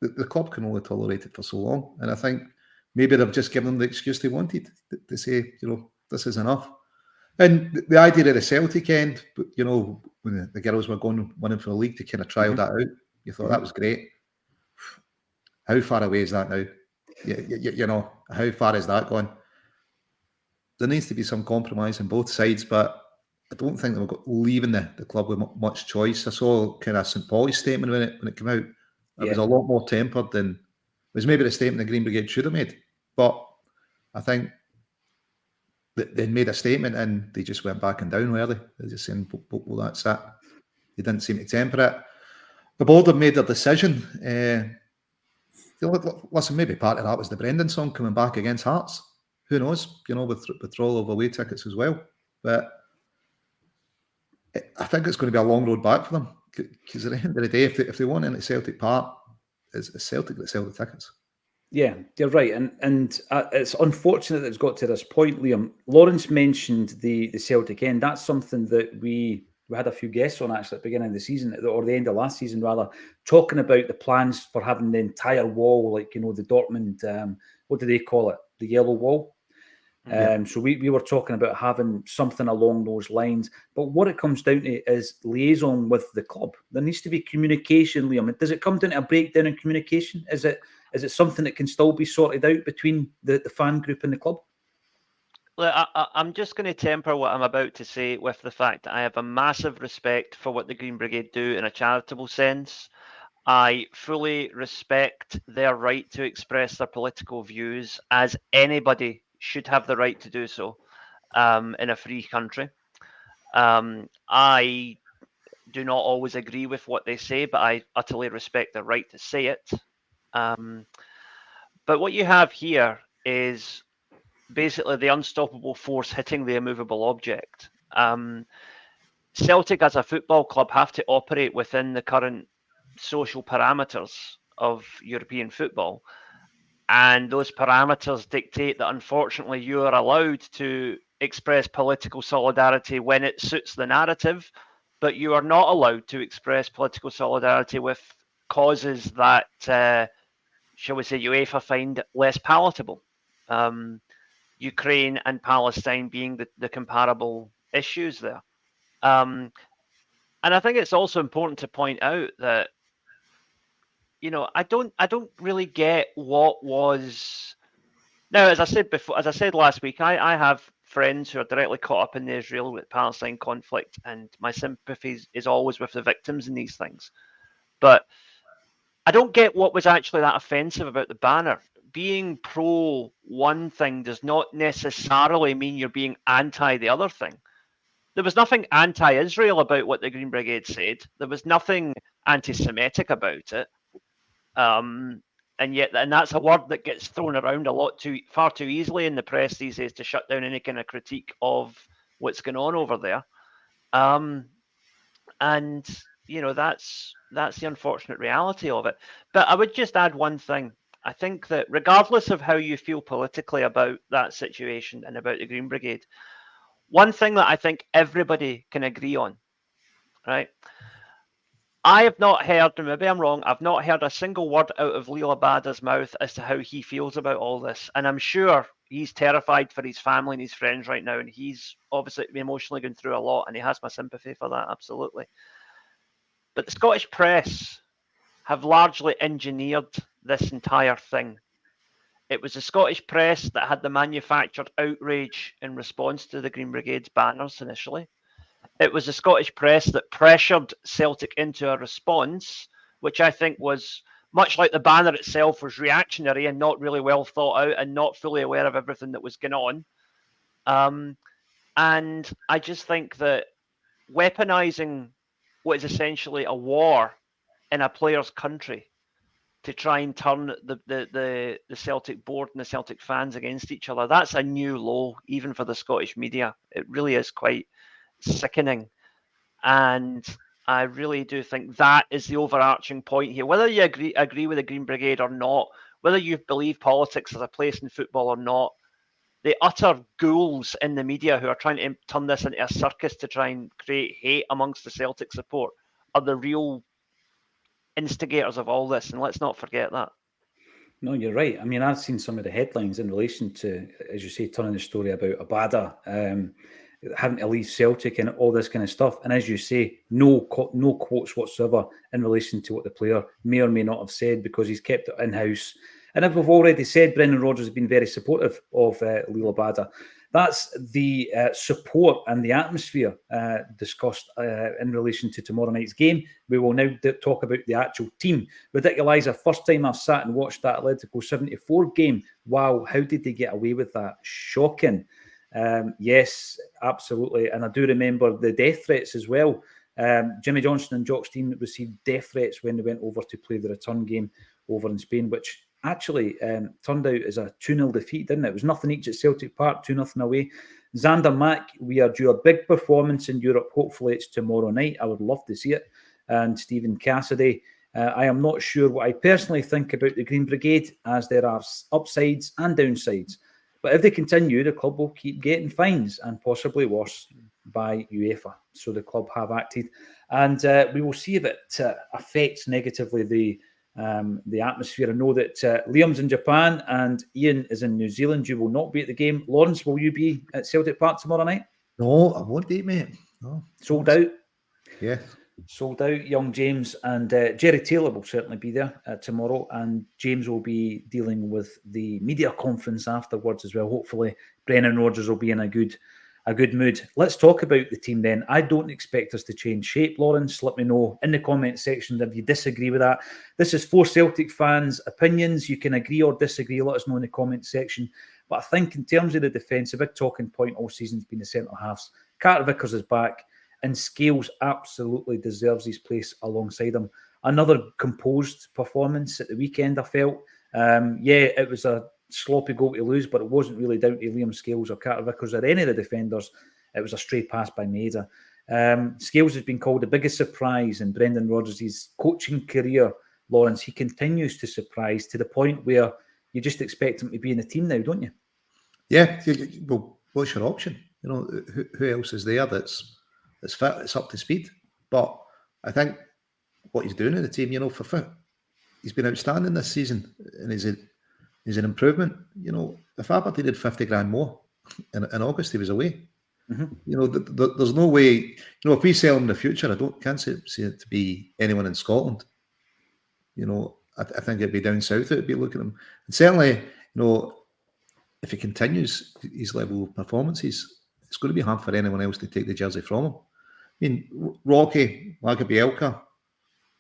[SPEAKER 4] the club can only tolerate it for so long. And I think maybe they've just given them the excuse they wanted to say, you know, this is enough. And the idea of the Celtic end, you know, when the girls were winning for the league, to kind of trial that out, you thought that was great. How far away is that now? You know, how far is that gone? There needs to be some compromise on both sides, but I don't think they've got leaving the club with much choice. I saw kind of St. Pauli's statement when it came out. It was a lot more tempered than it was maybe the statement the Green Brigade should have made. But I think they made a statement and they just went back and down, were they? They're just saying, well, that's that. They didn't seem to temper it. The board have made their decision. Listen, maybe part of that was the Brendan song coming back against Hearts. Who knows? You know, with withdrawal of away tickets as well. But I think it's going to be a long road back for them, because at the end of the day, if they want in at Celtic Park, it's Celtic that sell the tickets.
[SPEAKER 1] Yeah, you're right, and it's unfortunate that it's got to this point, Liam. Lawrence mentioned the Celtic end. That's something that we had a few guests on actually at the beginning of the season, or the end of last season rather, talking about the plans for having the entire wall, like, you know, the Dortmund, what do they call it? The yellow wall. So we were talking about having something along those lines. But what it comes down to is liaison with the club. There needs to be communication, Liam. Does it come down to a breakdown in communication? Is it something that can still be sorted out between the fan group and the club?
[SPEAKER 3] Look, I'm just going to temper what I'm about to say with the fact that I have a massive respect for what the Green Brigade do in a charitable sense. I fully respect their right to express their political views, as anybody should have the right to do so in a free country. I do not always agree with what they say, but I utterly respect their right to say it. But what you have here is basically the unstoppable force hitting the immovable object. Celtic as a football club have to operate within the current social parameters of European football. And those parameters dictate that, unfortunately, you are allowed to express political solidarity when it suits the narrative, but you are not allowed to express political solidarity with causes that, shall we say, UEFA find less palatable. Ukraine and Palestine being the comparable issues there. And I think it's also important to point out that, you know, I don't really get what was. Now, as I said last week, I have friends who are directly caught up in the Israel-Palestine conflict, and my sympathy is always with the victims in these things. But I don't get what was actually that offensive about the banner. Being pro one thing does not necessarily mean you're being anti the other thing. There was nothing anti-Israel about what the Green Brigade said. There was nothing anti-Semitic about it. And that's a word that gets thrown around far too easily in the press these days to shut down any kind of critique of what's going on over there. And you know, that's the unfortunate reality of it. But I would just add one thing. I think that regardless of how you feel politically about that situation and about the Green Brigade, one thing that I think everybody can agree on, right? I have not heard, and maybe I'm wrong, I've not heard a single word out of Lila Bada's mouth as to how he feels about all this. And I'm sure he's terrified for his family and his friends right now. And he's obviously emotionally going through a lot, and he has my sympathy for that, absolutely. But the Scottish press have largely engineered this entire thing. It was the Scottish press that had the manufactured outrage in response to the Green Brigade's banners initially. It was the Scottish press that pressured Celtic into a response, which I think was, much like the banner itself, was reactionary and not really well thought out and not fully aware of everything that was going on. And I just think that weaponizing what is essentially a war in a player's country to try and turn the Celtic board and the Celtic fans against each other, that's a new low, even for the Scottish media. It really is quite sickening. And I really do think that is the overarching point here. Whether you agree with the Green Brigade or not, whether you believe politics has a place in football or not, the utter ghouls in the media who are trying to turn this into a circus to try and create hate amongst the Celtic support are the real instigators of all this, and let's not forget that.
[SPEAKER 1] No, you're right. I mean, I've seen some of the headlines in relation to, as you say, turning the story about Abada having to leave Celtic and all this kind of stuff. And as you say, no quotes whatsoever in relation to what the player may or may not have said, because he's kept it in-house. And as we've already said, Brendan Rodgers has been very supportive of Lila Bada. That's the support and the atmosphere discussed in relation to tomorrow night's game. We will now talk about the actual team. Ridiculizer, first time I've sat and watched that Atlético 74 game. Wow, how did they get away with that? Shocking. Yes, absolutely. And I do remember the death threats as well. Jimmy Johnson and Jock Stein received death threats when they went over to play the return game over in Spain, which actually turned out as a 2-0 defeat, didn't it? It was nothing each at Celtic Park, 2-0 away. Xander Mack, we are due a big performance in Europe. Hopefully it's tomorrow night. I would love to see it. And Stephen Cassidy, I am not sure what I personally think about the Green Brigade, as there are upsides and downsides. But if they continue, the club will keep getting fines, and possibly worse, by UEFA. So the club have acted. And we will see if it affects negatively the atmosphere. I know that Liam's in Japan and Ian is in New Zealand. You will not be at the game. Lawrence, will you be at Celtic Park tomorrow night?
[SPEAKER 4] No, I won't be, mate. No.
[SPEAKER 1] Sold out?
[SPEAKER 4] Yeah.
[SPEAKER 1] Sold out. Young James and Jerry Taylor will certainly be there tomorrow, and James will be dealing with the media conference afterwards as well. Hopefully Brendan Rodgers will be in a good mood. Let's talk about the team then. I don't expect us to change shape, Lawrence. Let me know in the comment section if you disagree with that. This is for Celtic fans' opinions. You can agree or disagree. Let us know in the comment section. But I think in terms of the defence, a big talking point all season has been the centre halves. Carter Vickers is back. and Scales absolutely deserves his place alongside him. Another composed performance at the weekend, I felt. Yeah, it was a sloppy goal to lose, but it wasn't really down to Liam Scales or Carter Vickers or any of the defenders. It was a stray pass by Maeda. Scales has been called the biggest surprise in Brendan Rodgers' coaching career, Lawrence. He continues to surprise to the point where you just expect him to be in the team now, don't you?
[SPEAKER 4] Yeah. Well, what's your option? You know, who else is there that's fit, that's up to speed? But I think what he's doing in the team, you know, he's been outstanding this season, and he's an improvement. You know, if Aberdeen did 50 grand more in August, he was away. Mm-hmm. You know, there's no way. You know, if we sell him in the future, can't see it to be anyone in Scotland. You know, I think it'd be down south. It'd be looking at him, and certainly, you know, if he continues his level of performances, it's going to be hard for anyone else to take the jersey from him. I mean, Rocky, Lagerbielke,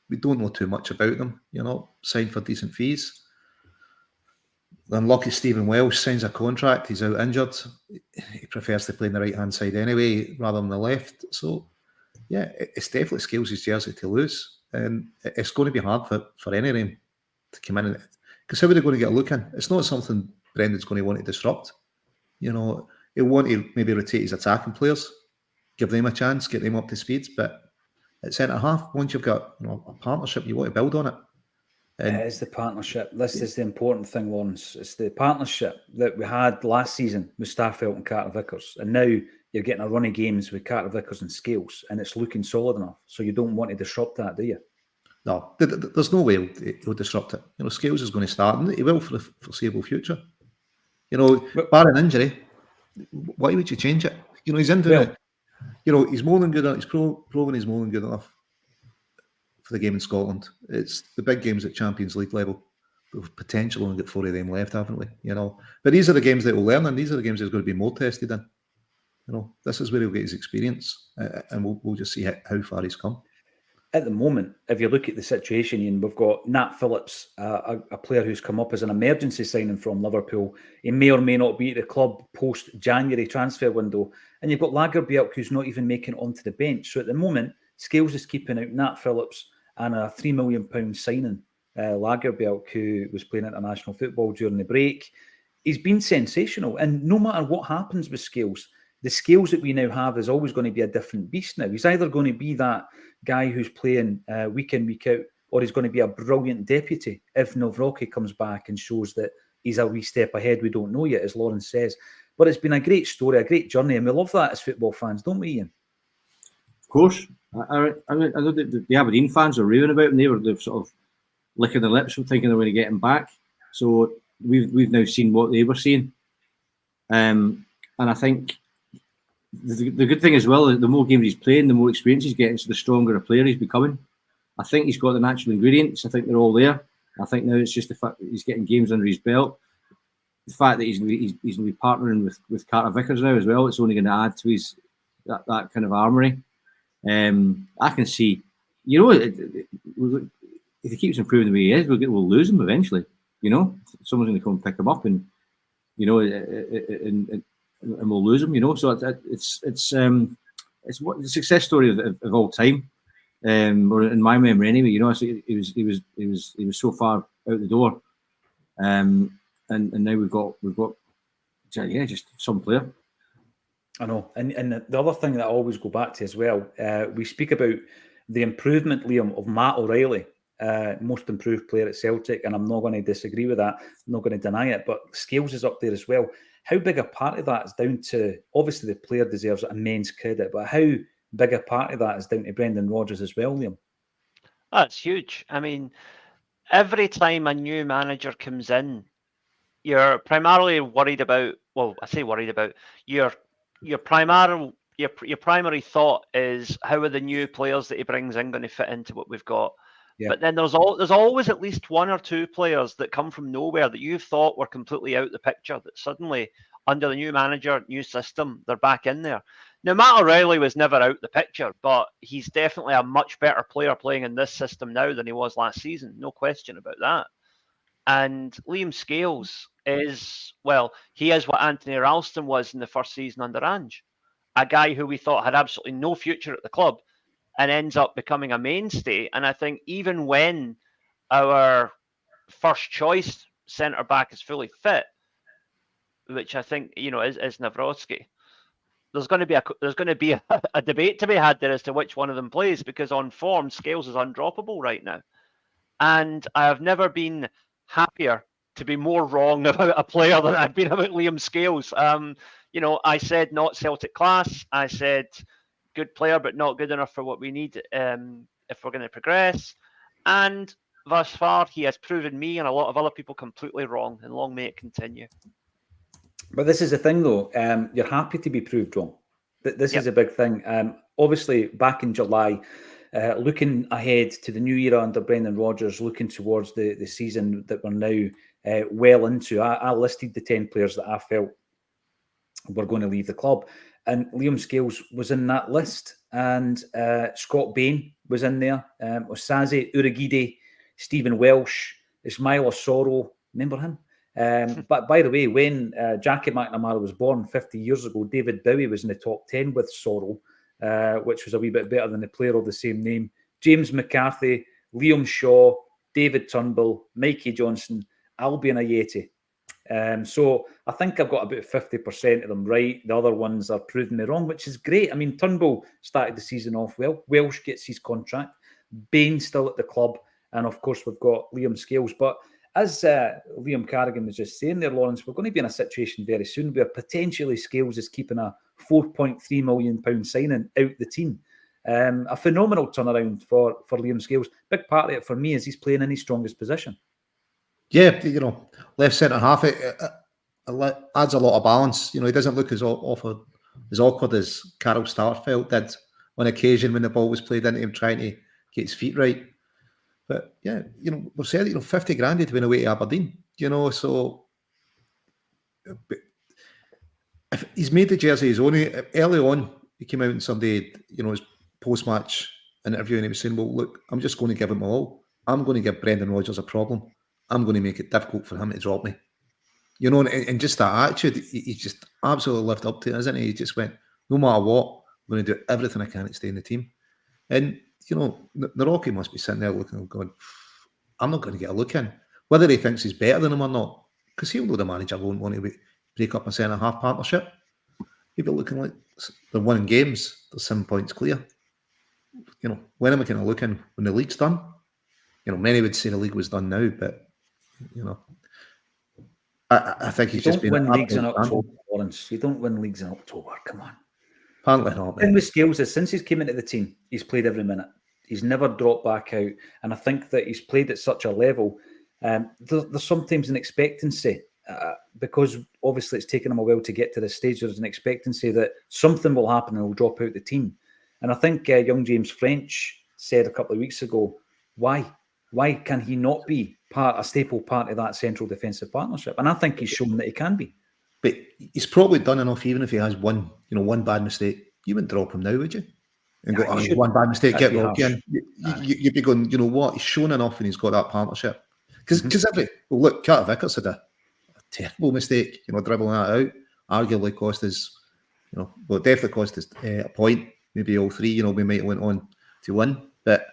[SPEAKER 4] we don't know too much about them. You know, signed for decent fees. The unlucky Stephen Welsh signs a contract. He's out injured. He prefers to play on the right-hand side anyway, rather than the left. So, yeah, it's definitely Scales' jersey to lose. And it's going to be hard for any of them to come in. Because how are they going to get a look in? It's not something Brendan's going to want to disrupt. You know, he'll want to maybe rotate his attacking players, give them a chance, get them up to speed. But at centre-half, once you've got a partnership, you want to build on it.
[SPEAKER 1] And it is the partnership. This is the important thing, Lawrence. It's the partnership that we had last season with Starfelt and Carter Vickers. And now you're getting a run of games with Carter Vickers and Scales, and it's looking solid enough. So you don't want to disrupt that, do you?
[SPEAKER 4] No, there's no way he'll disrupt it. You know, Scales is going to start, and he will for the foreseeable future. You know, barring injury, why would you change it? You know, he's into it. You know, he's more than good enough. He's proven he's more than good enough for the game in Scotland. It's the big games at Champions League level. We've potentially only got 4 of them left, haven't we? You know, but these are the games that we'll learn, and these are the games he's going to be more tested in. You know, this is where he'll get his experience, and we'll just see how far he's come.
[SPEAKER 1] At the moment, if you look at the situation, Ian, we've got Nat Phillips, a player who's come up as an emergency signing from Liverpool. He may or may not be at the club post-January transfer window. And you've got Lagerbielke, who's not even making it onto the bench. So at the moment, Scales is keeping out Nat Phillips and a £3 million signing, Lagerbielke, who was playing international football during the break. He's been sensational. And no matter what happens with Scales, the Scales that we now have is always going to be a different beast now. He's either going to be that guy who's playing week in, week out, or he's going to be a brilliant deputy if Novrocky comes back and shows that he's a wee step ahead. We don't know yet, as Lawrence says. But it's been a great story, a great journey, and we love that as football fans, don't we, Ian?
[SPEAKER 2] Of course. I know that the Aberdeen fans are raving about him. They're sort of licking their lips thinking they're going to get him back. So we've now seen what they were seeing. And I think the good thing as well, the more games he's playing, the more experience he's getting, so the stronger a player he's becoming. I think he's got the natural ingredients. I think they're all there. I think now it's just the fact that he's getting games under his belt. The fact that he's going to be partnering with Carter Vickers now as well, it's only going to add to his that kind of armoury. I can see, you know, if he keeps improving the way he is, we'll lose him eventually. You know, someone's going to come and pick him up, and you know, and we'll lose him. You know, so it's what the success story of all time, or in my memory anyway. You know, he was so far out the door, and now we've got just some player.
[SPEAKER 1] I know, and the other thing that I always go back to as well, we speak about the improvement, Liam, of Matt O'Reilly, most improved player at Celtic, and I'm not going to disagree with that. I'm not going to deny it, but Scales is up there as well. How big a part of that is down to, obviously the player deserves immense credit, but how big a part of that is down to Brendan Rodgers as well, Liam?
[SPEAKER 3] That's huge. I mean, every time a new manager comes in, you're primarily worried about, well, I say worried about, your primary thought is how are the new players that he brings in going to fit into what we've got. Yeah. But then there's always at least one or two players that come from nowhere that you thought were completely out the picture, that suddenly under the new manager, new system, they're back in there. Now, Matt O'Reilly was never out the picture, but he's definitely a much better player playing in this system now than he was last season. No question about that. And Liam Scales is, well, he is what Anthony Ralston was in the first season under Ange. a guy who we thought had absolutely no future at the club and ends up becoming a mainstay. And I think even when our first choice centre back is fully fit, which I think is Nawrocki, there's going to be a debate to be had there as to which one of them plays, because on form Scales is undroppable right now, and I have never been happier to be more wrong about a player than I've been about Liam Scales. I said not Celtic class. I said good player, but not good enough for what we need if we're going to progress. And thus far, he has proven me and a lot of other people completely wrong, and long may it continue.
[SPEAKER 1] But this is the thing, though. You're happy to be proved wrong. This is a big thing. Obviously, back in July, looking ahead to the new era under Brendan Rodgers, looking towards the season that we're now well into, I listed the 10 players that I felt were going to leave the club. And Liam Scales was in that list. And Scott Bain was in there. Osaze, Uragide, Stephen Welsh, Ismail Osoro. Remember him? But by the way, when Jackie McNamara was born 50 years ago, David Bowie was in the top 10 with Sorrell, which was a wee bit better than the player of the same name. James McCarthy, Liam Shaw, David Turnbull, Mikey Johnson, Albion Ayeti. So I think I've got about 50% of them right. The other ones are proving me wrong, which is great. I mean, Turnbull started the season off well. Welsh gets his contract. Bain's still at the club. And of course, we've got Liam Scales. But as Liam Carrigan was just saying there, Lawrence, we're going to be in a situation very soon where potentially Scales is keeping a £4.3 million signing out the team. A phenomenal turnaround for Liam Scales. Big part of it for me is he's playing in his strongest position.
[SPEAKER 4] Yeah, left centre half, it adds a lot of balance. He doesn't look as awkward as Carl Starfelt did on occasion when the ball was played into him trying to get his feet right. But yeah, we've said 50 grand he'd win away to Aberdeen. So if he's made the jersey his own. Early on, he came out and somebody, his post-match interview, and he was saying, "Well, look, I'm just going to give him all. I'm going to give Brendan Rodgers a problem. I'm going to make it difficult for him to drop me." And just that attitude, he just absolutely lived up to it, isn't he? He just went, no matter what, I'm going to do everything I can to stay in the team. And Nawrocki must be sitting there looking and going, I'm not going to get a look in. Whether he thinks he's better than him or not, because he'll know the manager won't want to break up a centre-half partnership. He'll be looking like they're winning games, they're 7 points clear. When am I going to look in? When the league's done? Many would say the league was done now, but, I think he's just been...
[SPEAKER 1] You don't win leagues in October, Lawrence. You don't win leagues in October, come on.
[SPEAKER 4] Apparently not.
[SPEAKER 1] The thing with Scales is since he's came into the team, he's played every minute. He's never dropped back out. And I think that he's played at such a level. There's sometimes an expectancy because obviously it's taken him a while to get to this stage. There's an expectancy that something will happen and he'll drop out the team. And I think young James French said a couple of weeks ago, why can he not be a staple part of that central defensive partnership? And I think he's shown that he can be.
[SPEAKER 4] But he's probably done enough, even if he has one bad mistake. You wouldn't drop him now, would you? And go, one bad mistake, get Rocky in. You'd be going, you know what? He's shown enough and he's got that partnership. Because look, Carter Vickers had a terrible mistake, dribbling that out. Arguably cost us, it definitely cost us a point, maybe all three. We might have went on to win. But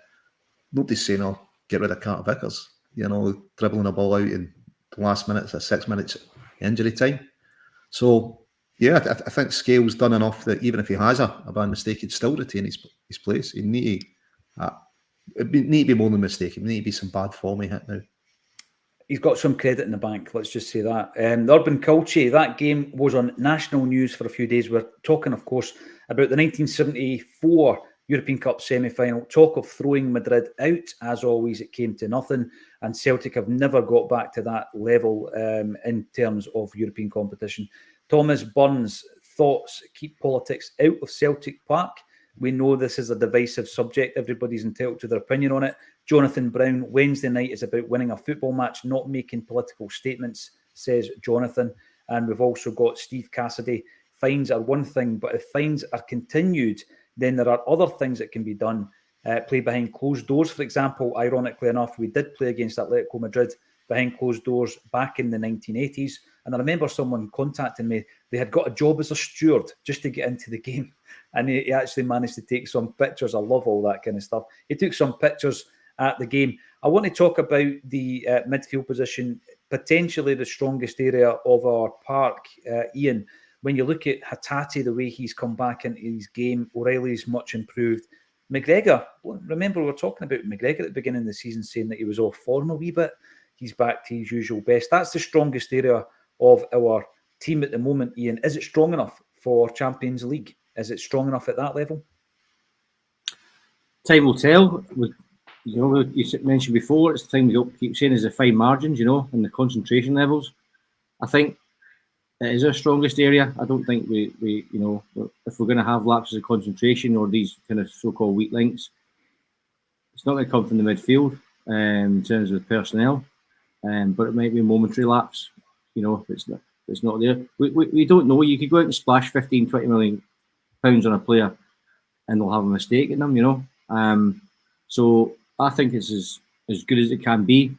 [SPEAKER 4] nobody's saying, get rid of Carter Vickers. Dribbling a ball out in the last minutes or 6 minutes injury time. So, yeah, I think Scales done enough that even if he has a bad mistake, he'd still retain his place. He'd need to be more than a mistake. It need to be some bad form he hit now.
[SPEAKER 1] He's got some credit in the bank, let's just say that. The Urban Culture, that game was on national news for a few days. We're talking, of course, about the 1974 European Cup semi-final. Talk of throwing Madrid out. As always, it came to nothing. And Celtic have never got back to that level in terms of European competition. Thomas Burns, thoughts, keep politics out of Celtic Park. We know this is a divisive subject. Everybody's entitled to their opinion on it. Jonathan Brown, Wednesday night is about winning a football match, not making political statements, says Jonathan. And we've also got Steve Cassidy. Fines are one thing, but if fines are continued, then there are other things that can be done. Play behind closed doors, for example. Ironically enough, we did play against Atlético Madrid behind closed doors back in the 1980s. And I remember someone contacting me. They had got a job as a steward just to get into the game. And he actually managed to take some pictures. I love all that kind of stuff. He took some pictures at the game. I want to talk about the midfield position, potentially the strongest area of our park, Ian. When you look at Hatate, the way he's come back into his game, O'Reilly's much improved. McGregor, remember we were talking about McGregor at the beginning of the season, saying that he was off form a wee bit. He's back to his usual best. That's the strongest area of our team at the moment, Ian. Is it strong enough for Champions League? Is it strong enough at that level?
[SPEAKER 2] Time will tell. You mentioned before, it's the thing we keep saying is the fine margins, and the concentration levels. I think it is our strongest area. I don't think we if we're going to have lapses of concentration or these kind of so-called weak links, it's not going to come from the midfield in terms of personnel, but it might be a momentary lapse. It's not there. We don't know. You could go out and splash 15, 20 million pounds on a player and they'll have a mistake in them, So I think it's as good as it can be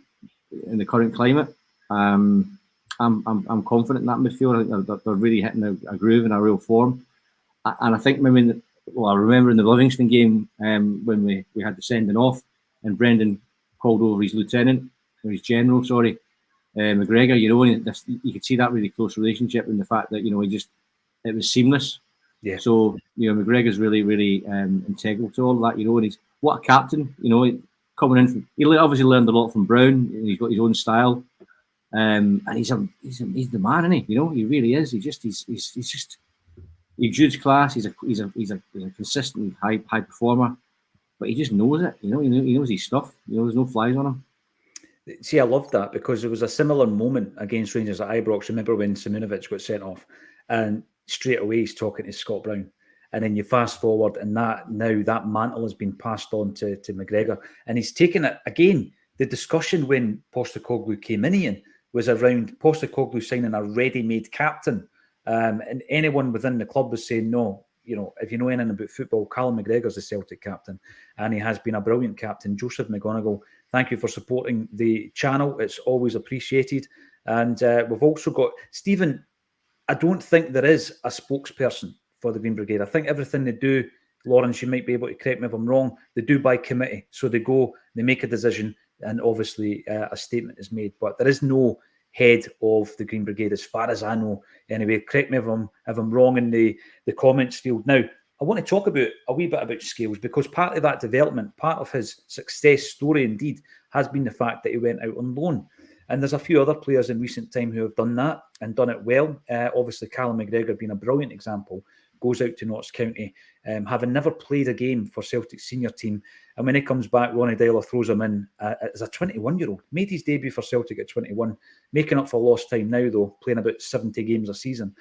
[SPEAKER 2] in the current climate. I'm confident in that midfield. I think they're really hitting a groove and a real form. And I think I remember in the Livingston game when we had the sending off and Brendan called over his lieutenant, or his general, McGregor, you could see that really close relationship and the fact that, it was seamless.
[SPEAKER 1] Yeah.
[SPEAKER 2] So, McGregor's really, really integral to all that, and he's what a captain, coming in. He obviously learned a lot from Brown. He's got his own style. And he's the man, isn't he? He really is. He exudes class. He's a consistently high performer, but he just knows it. He knows his stuff. There's no flies on him.
[SPEAKER 1] See, I love that because there was a similar moment against Rangers at Ibrox. Remember when Simunovic got sent off, and straight away he's talking to Scott Brown, and then you fast forward, and that mantle has been passed on to McGregor, and he's taken it again. The discussion when Postecoglou came in was around Postecoglou signing a ready-made captain, and anyone within the club was saying, no, if you know anything about football, Callum McGregor's the Celtic captain, and he has been a brilliant captain. Joseph McGonigal, thank you for supporting the channel. It's always appreciated. And we've also got Stephen. I don't think there is a spokesperson for the Green Brigade. I think everything they do, Lawrence, you might be able to correct me if I'm wrong, they do by committee. So they go, they make a decision, and obviously a statement is made. But there is no head of the Green Brigade as far as I know. Anyway, correct me if I'm wrong in the comments field. Now, I want to talk about a wee bit about Scales, because part of that development, part of his success story indeed, has been the fact that he went out on loan. And there's a few other players in recent time who have done that and done it well. Obviously, Callum McGregor being a brilliant example, goes out to Notts County, having never played a game for Celtic's senior team. And when he comes back, Ronnie Dyler throws him in as a 21-year-old. Made his debut for Celtic at 21, making up for lost time now, though, playing about 70 games a season.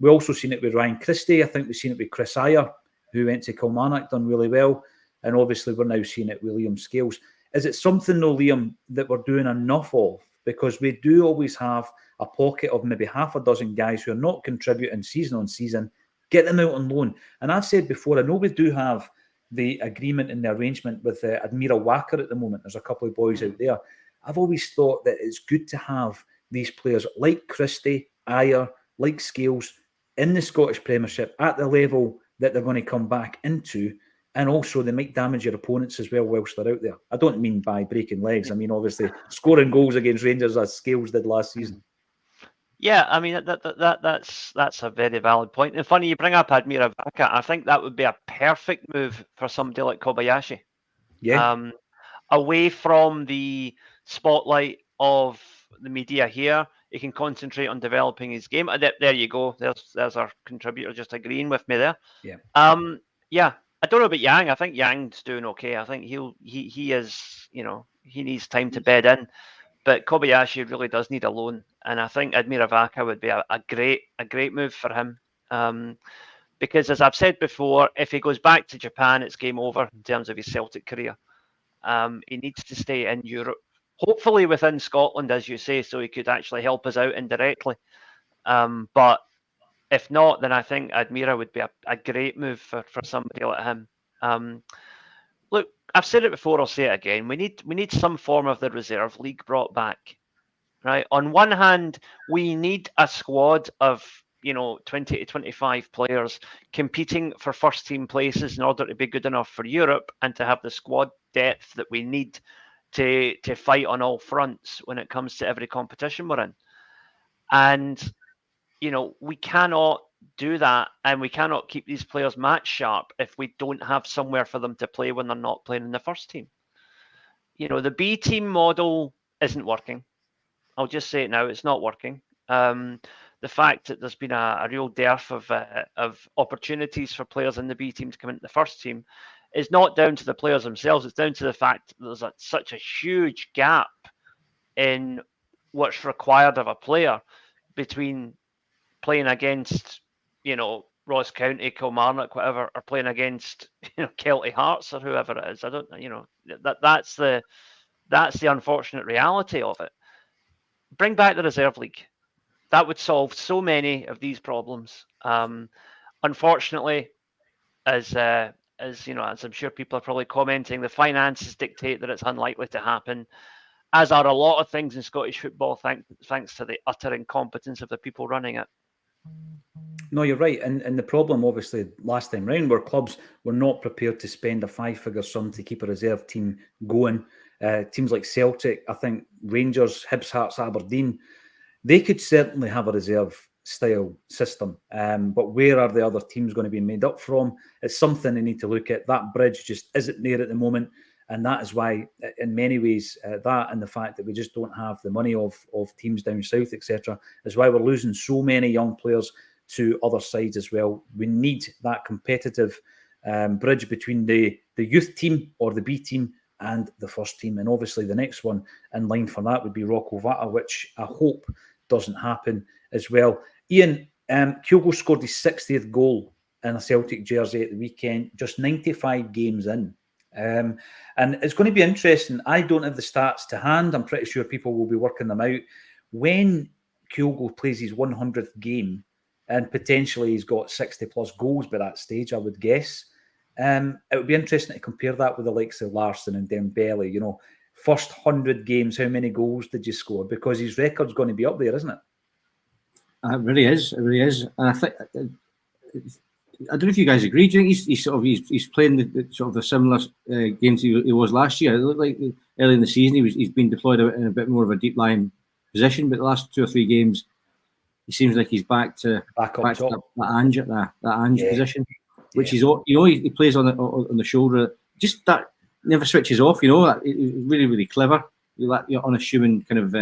[SPEAKER 1] We also seen it with Ryan Christie. I think we've seen it with Chris Ayer, who went to Kilmarnock, done really well. And obviously, we're now seeing it with Liam Scales. Is it something, though, Liam, that we're doing enough of? Because we do always have a pocket of maybe half a dozen guys who are not contributing season on season, get them out on loan. And I've said before, I know we do have the agreement and the arrangement with Admira Wacker at the moment. There's a couple of boys out there. I've always thought that it's good to have these players like Christie, Ayer, like Scales in the Scottish Premiership at the level that they're going to come back into. And also, they might damage your opponents as well whilst they're out there. I don't mean by breaking legs. I mean, obviously, scoring goals against Rangers as Scales did last season.
[SPEAKER 3] Yeah, I mean, that's a very valid point. And funny, you bring up Admira Wacker. I think that would be a perfect move for somebody like Kobayashi.
[SPEAKER 1] Yeah.
[SPEAKER 3] Away from the spotlight of the media here, he can concentrate on developing his game. There you go. There's our contributor just agreeing with me there.
[SPEAKER 1] Yeah.
[SPEAKER 3] Yeah. I don't know about Yang. I think Yang's doing okay. I think he is, he needs time to bed in. But Kobayashi really does need a loan, and I think Admira Wacker would be a great move for him. Because as I've said before, if he goes back to Japan, it's game over in terms of his Celtic career. He needs to stay in Europe, hopefully within Scotland, as you say, so he could actually help us out indirectly. But if not, then I think Admira would be a great move for somebody like him. Look, I've said it before, I'll say it again. We need some form of the reserve league brought back. right? On one hand, we need a squad of 20 to 25 players competing for first team places in order to be good enough for Europe and to have the squad depth that we need to fight on all fronts when it comes to every competition we're in. And we cannot do that, and we cannot keep these players match sharp if we don't have somewhere for them to play when they're not playing in the first team. The B team model isn't working. I'll just say it now, it's not working. The fact that there's been a real dearth of opportunities for players in the B team to come into the first team is not down to the players themselves. It's down to the fact that there's such a huge gap in what's required of a player between playing against, Ross County, Kilmarnock, whatever, or playing against, Celtic Hearts or whoever it is. I don't, that's the unfortunate reality of it. Bring back the reserve league. That would solve so many of these problems. Unfortunately, as I'm sure people are probably commenting, the finances dictate that it's unlikely to happen, as are a lot of things in Scottish football, thanks to the utter incompetence of the people running it.
[SPEAKER 1] No, you're right. And the problem, obviously, last time round, were clubs were not prepared to spend a 5-figure sum to keep a reserve team going. Teams like Celtic, I think Rangers, Hibs, Hearts, Aberdeen, they could certainly have a reserve-style system. But where are the other teams going to be made up from? It's something they need to look at. That bridge just isn't there at the moment. And that is why, in many ways, that and the fact that we just don't have the money of teams down south, etc., is why we're losing so many young players to other sides as well. We need that competitive bridge between the youth team or the B team and the first team. And obviously the next one in line for that would be Rocco Vata, which I hope doesn't happen as well. Ian, Kyogo scored his 60th goal in a Celtic jersey at the weekend, just 95 games in. And it's going to be interesting. I don't have the stats to hand. I'm pretty sure people will be working them out. When Kyogo plays his 100th game, and potentially he's got 60 plus goals by that stage, I would guess. It would be interesting to compare that with the likes of Larsson and Dembele. First 100 games, how many goals did you score? Because his record's going to be up there, isn't it?
[SPEAKER 2] It really is. It really is. And I think, I don't know if you guys agree. Do you think he's playing the sort of the similar games he was last year? It looked like early in the season he's been deployed in a bit more of a deep line position, but the last 2 or 3 games he seems like he's back to that Ange position, which is he plays on the shoulder. Just that never switches off. He's really, really clever. That unassuming kind of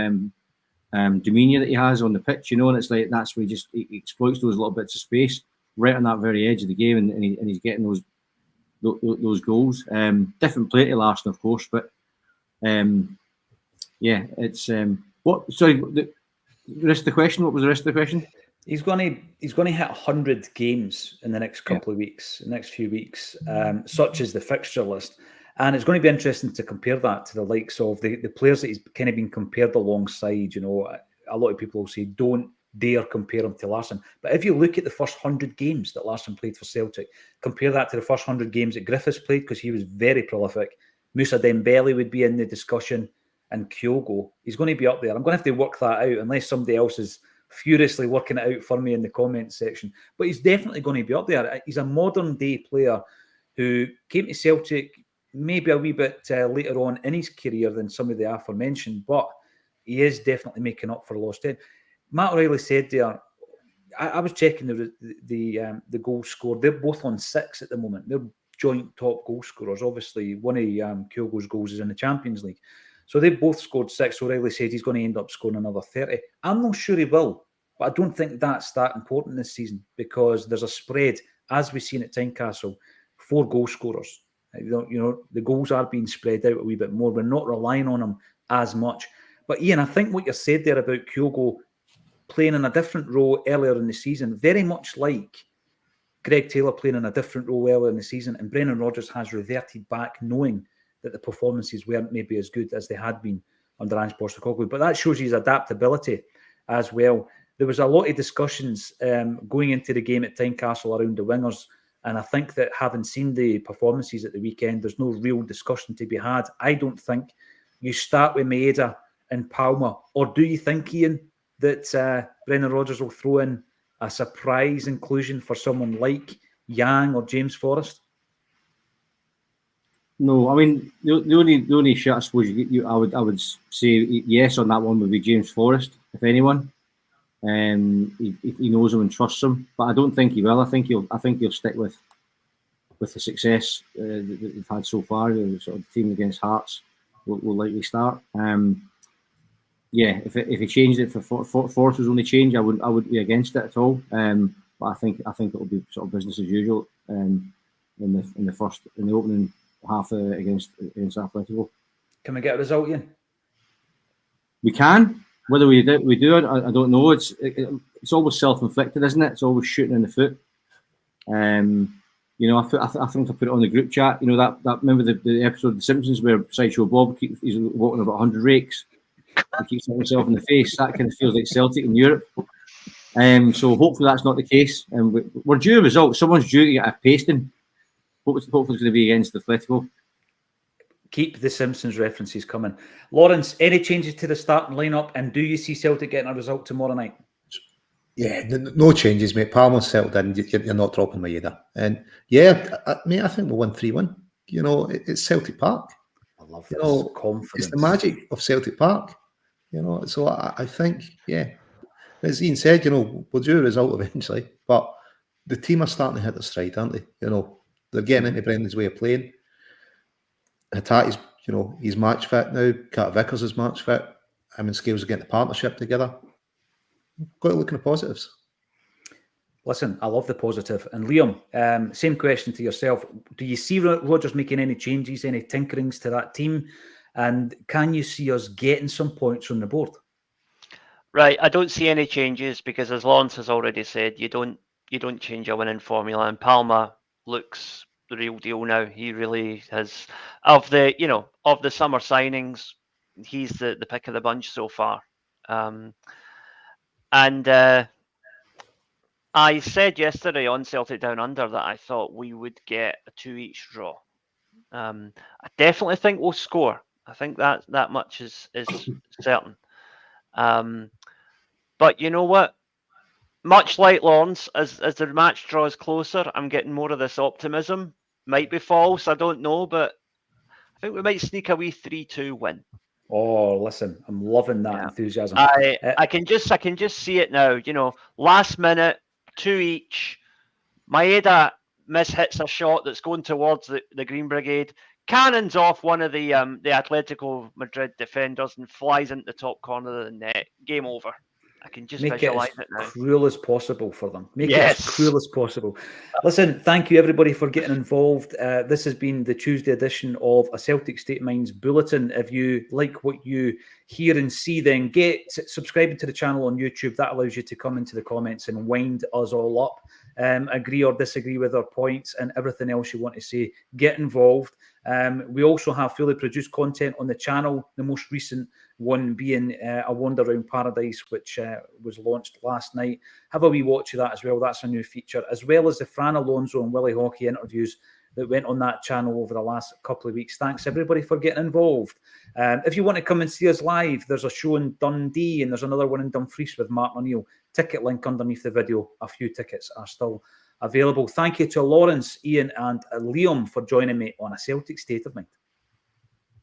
[SPEAKER 2] demeanour that he has on the pitch. And it's like that's where he exploits those little bits of space right on that very edge of the game, and he's getting those goals. Different play to Larsson, of course, but it's what? Sorry. The rest of the question. What was the rest of the question?
[SPEAKER 1] He's going to hit 100 games in the next couple of weeks, the next few weeks, such as the fixture list, and it's going to be interesting to compare that to the likes of the players that he's kind of been compared alongside. A lot of people will say don't dare compare him to Larsson, but if you look at the first 100 games that Larsson played for Celtic, compare that to the first 100 games that Griffiths played, because he was very prolific. Moussa Dembele would be in the discussion. And Kyogo, he's going to be up there. I'm going to have to work that out unless somebody else is furiously working it out for me in the comments section. But he's definitely going to be up there. He's a modern day player who came to Celtic maybe a wee bit later on in his career than some of the aforementioned, but he is definitely making up for lost time. Matt O'Reilly said there, I was checking the goals scored. They're both on 6 at the moment. They're joint top goal scorers. Obviously, one of Kyogo's goals is in the Champions League. So they both scored 6. O'Reilly said he's going to end up scoring another 30. I'm not sure he will, but I don't think that's that important this season because there's a spread, as we've seen at Tynecastle, 4 goal scorers. The goals are being spread out a wee bit more. We're not relying on them as much. But Ian, I think what you said there about Kyogo playing in a different role earlier in the season, very much like Greg Taylor playing in a different role earlier in the season, and Brendan Rodgers has reverted back knowing that the performances weren't maybe as good as they had been under Ange Postecoglou. But that shows his adaptability as well. There was a lot of discussions going into the game at Tynecastle around the wingers, and I think that having seen the performances at the weekend, there's no real discussion to be had. I don't think you start with Maeda in Palma? Or do you think, Ian, that Brendan Rodgers will throw in a surprise inclusion for someone like Yang or James Forrest?
[SPEAKER 2] No, I mean the only shot I suppose I would say yes on that one would be James Forrest, if anyone. He knows him and trusts him, but I don't think he will. I think he'll stick with the success that they've had so far. The sort of team against Hearts will likely start. If he changed it for Forrest was only change, I wouldn't be against it at all. But I think it will be sort of business as usual in the opening half against Atlético.
[SPEAKER 1] Can we get a result, Ian? We
[SPEAKER 2] can. Whether we do it, I don't know. It's always self-inflicted, isn't it? It's always shooting in the foot. I think I put it on the group chat. That remember the episode of The Simpsons where Sideshow Bob he's walking about 100 rakes. He keeps hitting himself in the face. That kind of feels like Celtic in Europe. So hopefully that's not the case. We're due a result. Someone's due to get a pasting. Hopefully it's going to be against Atlético.
[SPEAKER 1] Keep the Simpsons references coming. Lawrence, any changes to the starting lineup, and do you see Celtic getting a result tomorrow night?
[SPEAKER 4] Yeah, no changes, mate. Palmer's settled in. You're not dropping me either. And yeah, mate, I think we'll win 3-1. It's Celtic Park.
[SPEAKER 1] I love this confidence.
[SPEAKER 4] It's the magic of Celtic Park. So I think, yeah, as Ian said, we'll do a result eventually. But the team are starting to hit their stride, aren't they? They're getting into Brendan's way of playing. Hatate's, he's match fit now. Carter Vickers is match fit. Him and Scales are getting the partnership together. Got to look at the positives.
[SPEAKER 1] Listen, I love the positive. And Liam, same question to yourself. Do you see Rodgers making any changes, any tinkerings to that team? And can you see us getting some points on the board?
[SPEAKER 3] Right, I don't see any changes because, as Lawrence has already said, you don't change a winning formula. And Palma looks the real deal now. He really has, of the summer signings, he's the pick of the bunch so far. And I said yesterday on Celtic Down Under that I thought we would get a 2-each draw. I definitely think we'll score. I think that much is certain. But you know what? Much like Lawrence, as the match draws closer, I'm getting more of this optimism. Might be false, I don't know, but I think we might sneak a wee 3-2 win.
[SPEAKER 1] Oh, listen, I'm loving that enthusiasm.
[SPEAKER 3] I can just see it now. Last minute, 2-each. Maeda mishits a shot that's going towards the Green Brigade, cannons off one of the Atlético Madrid defenders and flies into the top corner of the net. Game over. I can just visualize it now.
[SPEAKER 1] Make it as cruel as possible for them. Make it as cruel as possible. Listen, thank you everybody for getting involved. This has been the Tuesday edition of a Celtic State of Mind's Bulletin. If you like what you hear and see, then get subscribing to the channel on YouTube. That allows you to come into the comments and wind us all up. Agree or disagree with our points and everything else you want to say. Get involved. We also have fully produced content on the channel, the most recent one being A Wander Around Paradise, which was launched last night. Have a wee watch of that as well. That's a new feature, as well as the Fran Alonso and Willie Hockey interviews that went on that channel over the last couple of weeks. Thanks everybody for getting involved. If you want to come and see us live, there's a show in Dundee and there's another one in Dumfries with Martin O'Neill. Ticket link underneath the video. A few tickets are still available. Thank you to Lawrence, Ian and Liam for joining me on A Celtic State of Mind.